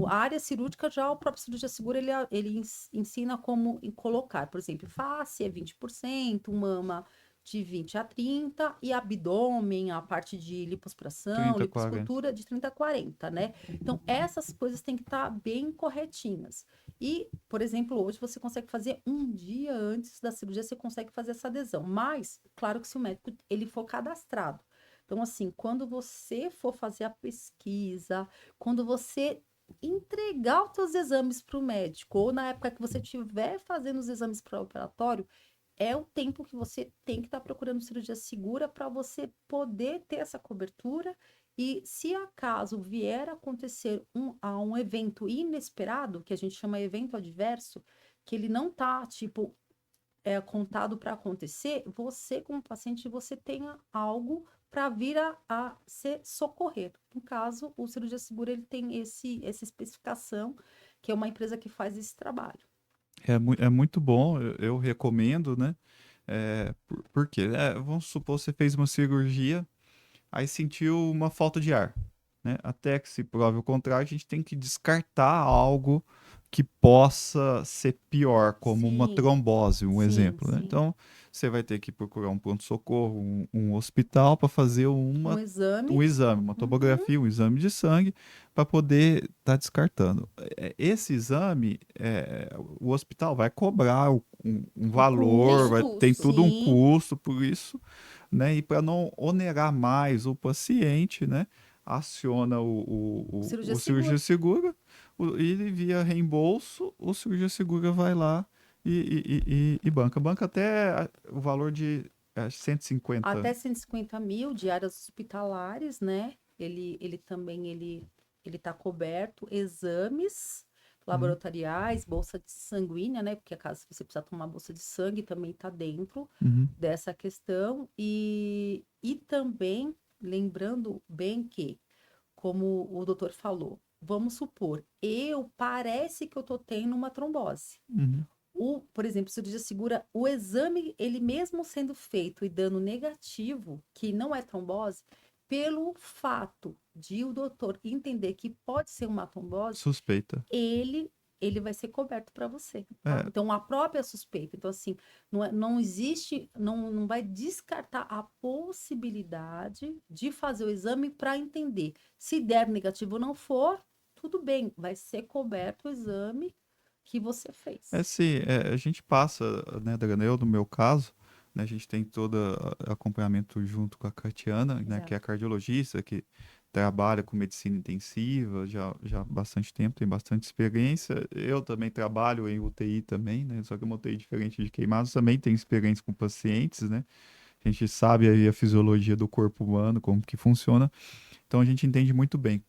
área cirúrgica, já o próprio Cirurgia Segura, ele ensina como colocar, por exemplo, face é 20%, mama de 20 a 30%, e abdômen, a parte de lipoaspiração, 30, lipoescultura, de 30 a 40, né? Então, essas coisas têm que estar bem corretinhas. E, por exemplo, hoje você consegue fazer um dia antes da cirurgia, você consegue fazer essa adesão. Mas, claro que se o médico ele for cadastrado. Então, assim, quando você for fazer a pesquisa, quando você entregar os seus exames para o médico, ou na época que você estiver fazendo os exames pré-operatório, é o tempo que você tem que estar procurando cirurgia segura para você poder ter essa cobertura. E se acaso vier a acontecer um evento inesperado, que a gente chama evento adverso, que ele não está, tipo, contado para acontecer, você, como paciente, você tenha algo para vir a ser socorrer. No caso, o Cirurgia Segura ele tem essa especificação, que é uma empresa que faz esse trabalho. É muito bom, eu recomendo, né? Por quê? Vamos supor, você fez uma cirurgia, aí sentiu uma falta de ar, né? Até que se prove o contrário, a gente tem que descartar algo que possa ser pior, como uma Sim, trombose, um sim, exemplo, né? sim. Então, você vai ter que procurar um pronto-socorro, um hospital para fazer Um exame. um exame, uma tomografia, um exame de sangue, para poder estar descartando. Esse exame, o hospital vai cobrar um valor, custo, tem tudo um sim. custo por isso, né? E para não onerar mais o paciente, né? Aciona o Cirurgia cirurgia segura, e via reembolso, o cirurgia segura vai lá e banca. Banca até o valor de 150. Até 150 mil diárias hospitalares, né? Ele também ele está coberto, exames laboratoriais, bolsa de sanguínea, né? Porque caso você precisar tomar bolsa de sangue, também está dentro Uhum. dessa questão. E também, lembrando bem que, como o doutor falou, vamos supor, parece que eu tô tendo uma trombose. Uhum. Por exemplo, cirurgia segura, o exame, ele mesmo sendo feito e dando negativo, que não é trombose, pelo fato de o doutor entender que pode ser uma trombose, Suspeita. ele vai ser coberto para você. Tá? Então, a própria suspeita. Então, assim, não existe, não vai descartar a possibilidade de fazer o exame para entender. Se der negativo ou não for, tudo bem, vai ser coberto o exame que você fez. Sim, a gente passa, né, Adriana, eu no meu caso, né, a gente tem todo acompanhamento junto com a Catiana, né, que é a Exato. cardiologista, que trabalha com medicina intensiva já há bastante tempo, tem bastante experiência. Eu também trabalho em UTI também, né, só que uma UTI diferente de queimados, também tem experiência com pacientes, né, a gente sabe aí a fisiologia do corpo humano, como que funciona, então a gente entende muito bem.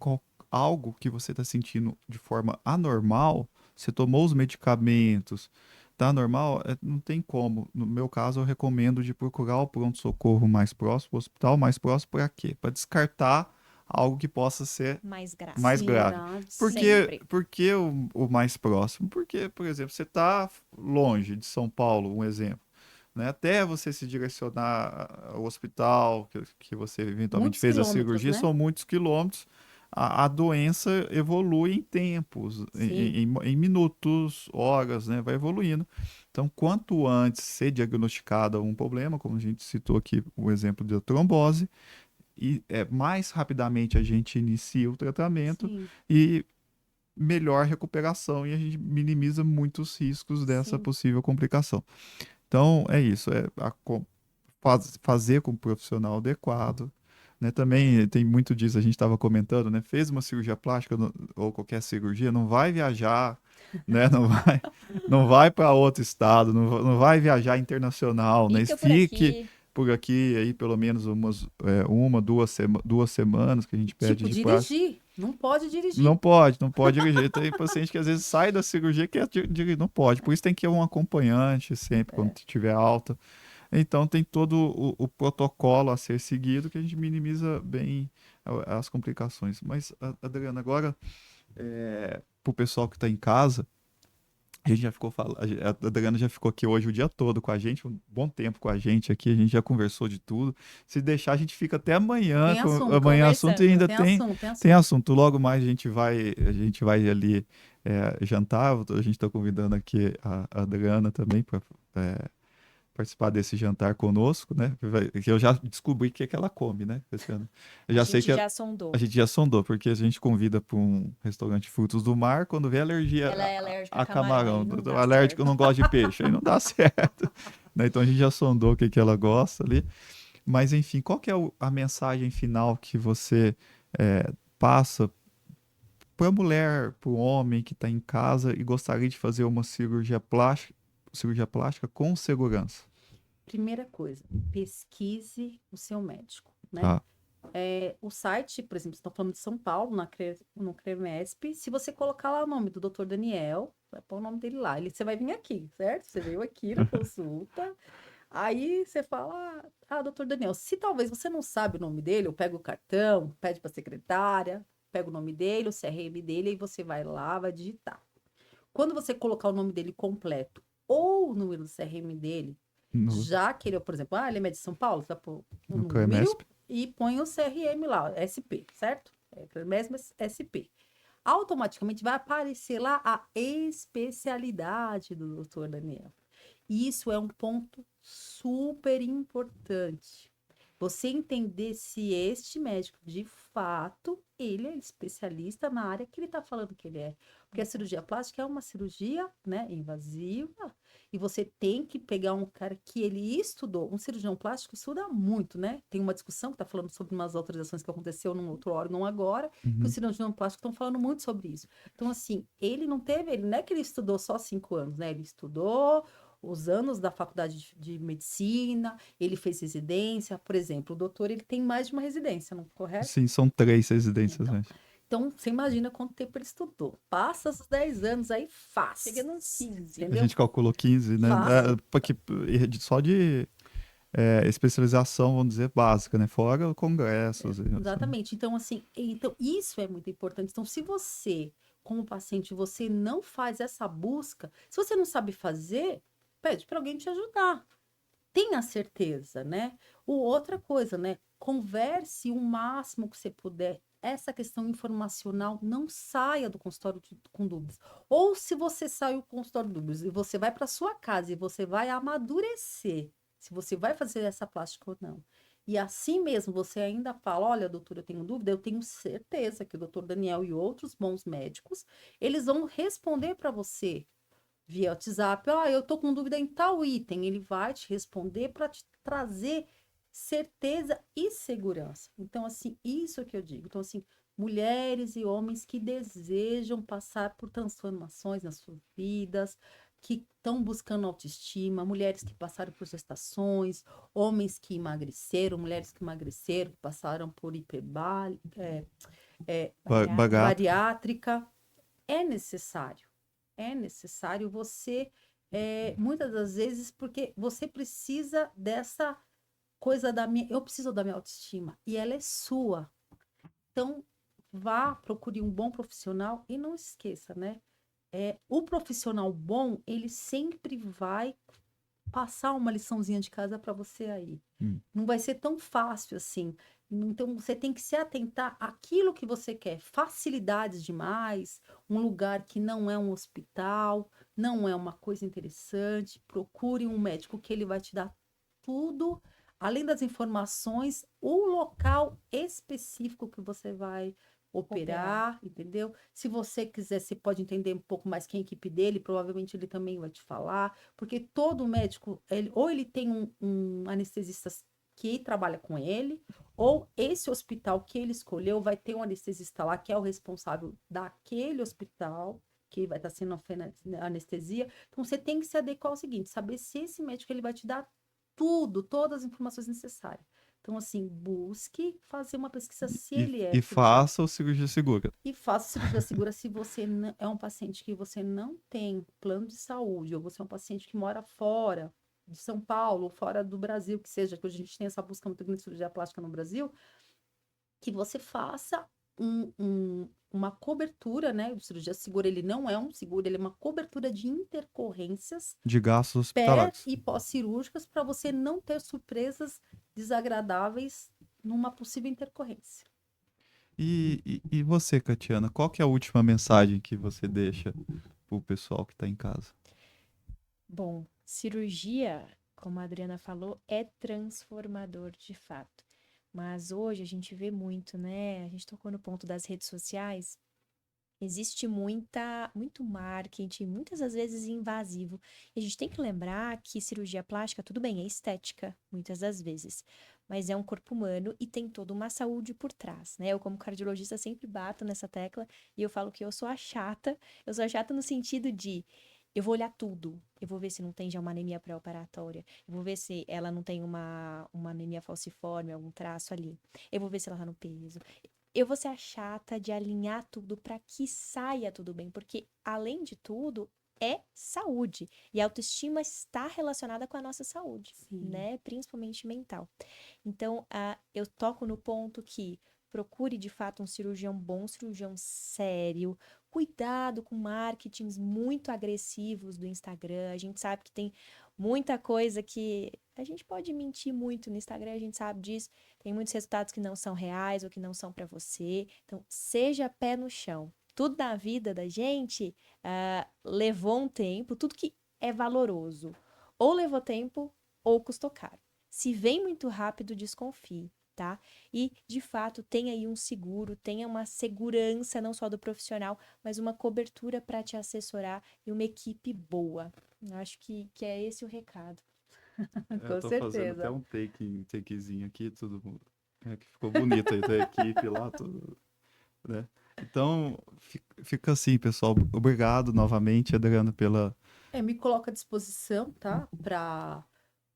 Algo que você está sentindo de forma anormal, você tomou os medicamentos, tá normal, não tem como. No meu caso, eu recomendo de procurar o pronto-socorro mais próximo, o hospital mais próximo, para quê? Para descartar algo que possa ser Mais grave. mais Sim, grave. grave. Sempre. Por que o mais próximo? Porque, por exemplo, você está longe de São Paulo, um exemplo, né? Até você se direcionar ao hospital que você eventualmente Muitos fez a quilômetros, cirurgia, né? são muitos quilômetros. A doença evolui em tempos, Sim, em minutos, horas, né? Vai evoluindo. Então, quanto antes ser diagnosticado um problema, como a gente citou aqui o exemplo da trombose, e mais rapidamente a gente inicia o tratamento sim, e melhor recuperação e a gente minimiza muitos riscos dessa sim. possível complicação. Então, é isso, fazer com o profissional adequado, né? Também tem muito disso, a gente estava comentando, né? Fez uma cirurgia plástica ou qualquer cirurgia, não vai viajar, né? Não vai para outro estado, não vai viajar internacional, né? Fica por Fique aqui. por aqui aí pelo menos uma, 2 semanas que a gente pede Tipo, de prazo. dirigir. Não pode Não dirigir. pode, não pode dirigir. Tem paciente que às vezes sai da cirurgia e quer dirigir, não pode. Por isso tem que ir um acompanhante sempre quando É. tiver alta. Então tem todo o protocolo a ser seguido que a gente minimiza bem as complicações. Mas, Adriana, agora, para o pessoal que está em casa, a gente já ficou falando, a Adriana já ficou aqui hoje o dia todo com a gente, um bom tempo com a gente aqui, a gente já conversou de tudo. Se deixar, a gente fica até amanhã, Tem assunto. amanhã assunto e Conversando. ainda Tem assunto, tem tem assunto. assunto. Logo mais a gente vai ali jantar, a gente está convidando aqui a Adriana também para participar desse jantar conosco, né? Que eu já descobri o que é que ela come, né, Cristiano? Eu A já sei gente que já a sondou. gente já sondou, porque a gente convida para um restaurante de frutos do mar, quando vê alergia Ela é alérgica a a camarão, camarão. aí não Do dá alérgico, eu certo. não gosto de peixe, aí não dá certo. Né? Então a gente já sondou o que que ela gosta ali. Mas enfim, qual que é a mensagem final que você passa para a mulher, para o homem que está em casa e gostaria de fazer uma cirurgia plástica com segurança? Primeira coisa, pesquise o seu médico, né? Tá. O site, por exemplo, estão falando de São Paulo, no CREMESP. Se você colocar lá o nome do Dr. Daniel, vai pôr o nome dele lá. Você vai vir aqui, certo? Você veio aqui na consulta. Aí você fala, doutor Daniel, se talvez você não sabe o nome dele, eu pego o cartão, pede para a secretária, pega o nome dele, o CRM dele, e você vai lá, vai digitar. Quando você colocar o nome dele completo ou o número do CRM dele, No, já que ele, por exemplo, ele é de São Paulo, você vai pôr o no número CREMESP. e põe o CRM lá, SP, certo? Mesmo SP. Automaticamente vai aparecer lá a especialidade do doutor Daniel. Isso é um ponto super importante. Você entender se este médico, de fato, ele é especialista na área que ele está falando que ele é. Porque a cirurgia plástica é uma cirurgia, né, invasiva, e você tem que pegar um cara que ele estudou. Um cirurgião plástico estuda muito, né? Tem uma discussão que está falando sobre umas autorizações que aconteceu num outro órgão agora, que os Uhum. cirurgiões plásticos estão falando muito sobre isso. Então, assim, ele não é que ele estudou só 5 anos, né? Ele estudou os anos da faculdade de medicina, ele fez residência, por exemplo, o doutor ele tem mais de uma residência, não é correto? Sim, são 3 residências, Então, né? então você imagina quanto tempo ele estudou. Passa os 10 anos aí Chega fácil, nos 15. A entendeu? gente calculou 15, né? Fácil. Porque, só de especialização, vamos dizer, básica, né? Fora congressos. Exatamente. Então, assim, então isso é muito importante. Então, se você, como paciente, você não faz essa busca, se você não sabe fazer, pede para alguém te ajudar. Tenha certeza, né? Outra coisa, né? Converse o máximo que você puder. Essa questão informacional, não saia do consultório com dúvidas. Ou se você saiu do consultório com dúvidas e você vai para sua casa e você vai amadurecer se você vai fazer essa plástica ou não. E assim mesmo, você ainda fala, olha, doutor, eu tenho dúvida, eu tenho certeza que o doutor Daniel e outros bons médicos, eles vão responder para você via WhatsApp, eu tô com dúvida em tal item, ele vai te responder para te trazer certeza e segurança. Então, assim, isso que eu digo. Então, assim, mulheres e homens que desejam passar por transformações nas suas vidas, que estão buscando autoestima, mulheres que passaram por gestações, homens que emagreceram, mulheres que emagreceram, que passaram por Bariátrica. bariátrica, é necessário. É necessário você, muitas das vezes, porque você precisa dessa coisa da minha. Eu preciso da minha autoestima e ela é sua. Então, vá, procure um bom profissional e não esqueça, né? O profissional bom, ele sempre vai passar uma liçãozinha de casa para você aí. Não vai ser tão fácil assim. Então, você tem que se atentar àquilo que você quer. Facilidades demais, um lugar que não é um hospital, não é uma coisa interessante. Procure um médico que ele vai te dar tudo, além das informações, o local específico que você vai operar, entendeu? Se você quiser, você pode entender um pouco mais quem é a equipe dele, provavelmente ele também vai te falar, porque todo médico, ou ele tem um anestesista que trabalha com ele, ou esse hospital que ele escolheu vai ter um anestesista lá que é o responsável daquele hospital, que vai estar sendo anestesia. Então, você tem que se adequar ao seguinte, saber se esse médico ele vai te dar tudo, todas as informações necessárias. Então, assim, busque fazer uma pesquisa se ele é E cirurgião. faça o cirurgia segura. E faça cirurgia segura se você é um paciente que você não tem plano de saúde, ou você é um paciente que mora fora de São Paulo, ou fora do Brasil, que seja, que hoje a gente tem essa busca muito grande de cirurgia plástica no Brasil, que você faça uma cobertura, né? O cirurgia segura, ele não é um seguro, ele é uma cobertura de intercorrências De gastos pré hospitalares. e pós-cirúrgicas para você não ter surpresas desagradáveis numa possível intercorrência. E você, Catiana, qual que é a última mensagem que você deixa pro pessoal que tá em casa? Bom, cirurgia, como a Adriana falou, é transformador de fato. Mas hoje a gente vê muito, né? A gente tocou no ponto das redes sociais. Existe muito marketing, muitas das vezes invasivo. E a gente tem que lembrar que cirurgia plástica, tudo bem, é estética, muitas das vezes. Mas é um corpo humano e tem toda uma saúde por trás, né? Eu, como cardiologista, sempre bato nessa tecla e eu falo que eu sou a chata. Eu sou a chata no sentido de eu vou olhar tudo. Eu vou ver se não tem já uma anemia pré-operatória. Eu vou ver se ela não tem uma anemia falciforme, algum traço ali. Eu vou ver se ela tá no peso. Eu vou ser a chata de alinhar tudo para que saia tudo bem, porque além de tudo é saúde e a autoestima está relacionada com a nossa saúde, Sim. né? Principalmente mental. Então, eu toco no ponto que procure de fato um cirurgião bom, um cirurgião sério. Cuidado com marketings muito agressivos do Instagram. A gente sabe que tem muita coisa que a gente pode mentir muito no Instagram, a gente sabe disso. Tem muitos resultados que não são reais ou que não são para você. Então, seja pé no chão. Tudo na vida da gente levou um tempo, tudo que é valoroso. Ou levou tempo ou custou caro. Se vem muito rápido, desconfie, tá? E, de fato, tenha aí um seguro, tenha uma segurança não só do profissional, mas uma cobertura para te assessorar e uma equipe boa. Eu acho que é esse o recado. Com certeza. um takezinho aqui, tudo que ficou bonito aí, da equipe lá, tudo, né? Então, fica assim, pessoal. Obrigado novamente, Adriano, pela... Me coloco à disposição, tá? Para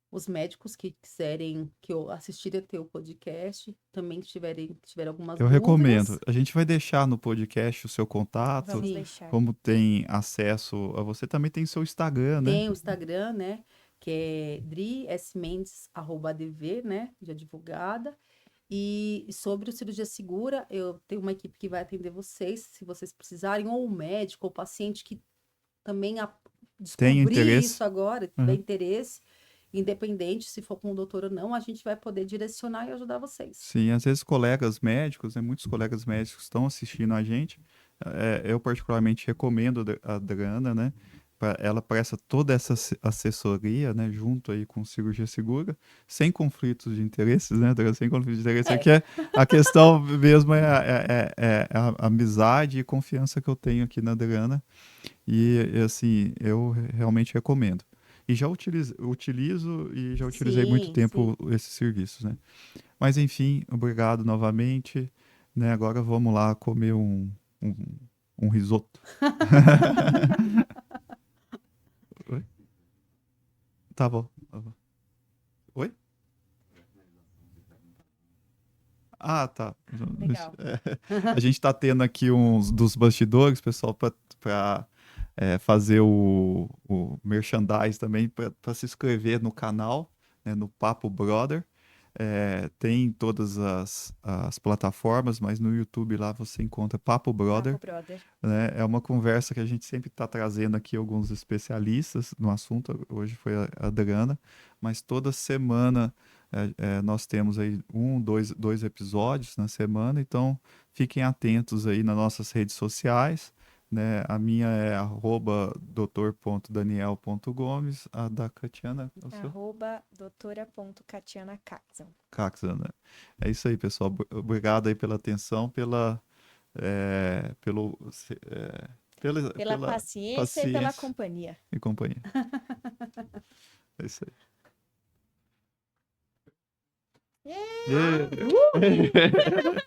os médicos que quiserem que eu assistirem o teu podcast, também que tiverem algumas Eu dúvidas. recomendo. A gente vai deixar no podcast o seu contato, Vamos Sim. deixar. como tem acesso a você, também tem seu Instagram, né? Tem o Instagram, né? Que é @adv, né? De advogada. E sobre o cirurgia segura, eu tenho uma equipe que vai atender vocês, se vocês precisarem, ou o médico, ou o paciente que também Tem descobrir interesse? isso agora, tiver interesse, independente se for com o doutor ou não, a gente vai poder direcionar e ajudar vocês. Sim, às vezes colegas médicos, né, muitos colegas médicos estão assistindo a gente. Eu particularmente recomendo a Adriana, né, ela presta toda essa assessoria, né, junto aí com Cirurgia Segura, sem conflitos de interesses, né, Adriana? Sem conflitos de interesses. Aqui a questão mesmo é a amizade e confiança que eu tenho aqui na Adriana. Assim, eu realmente recomendo. E já utilizo e já utilizei muito Sim, tempo sim. esses serviços, né? Mas enfim, obrigado novamente, né? Agora vamos lá comer um, um risoto. Oi? Tá bom, tá bom. Oi? Ah, tá. Legal. A gente tá tendo aqui uns dos bastidores, pessoal, para fazer o merchandise também, para se inscrever no canal, né, no Papo Brother. Tem em todas as plataformas, mas no YouTube lá você encontra Papo Papo Brother, Brother. né? É uma conversa que a gente sempre está trazendo aqui alguns especialistas no assunto. Hoje foi a Adriana, mas toda semana nós temos aí dois episódios na semana, então fiquem atentos aí nas nossas redes sociais, né? A minha é @doutor.daniel.gomes, a da Catiana é o seu @doutora.catianacaxon. Caxan, né? É isso aí, pessoal. Obrigado aí pela atenção, pelo, Pela pela paciência e pela paciência companhia. e companhia. É isso aí. Yeah! Yeah.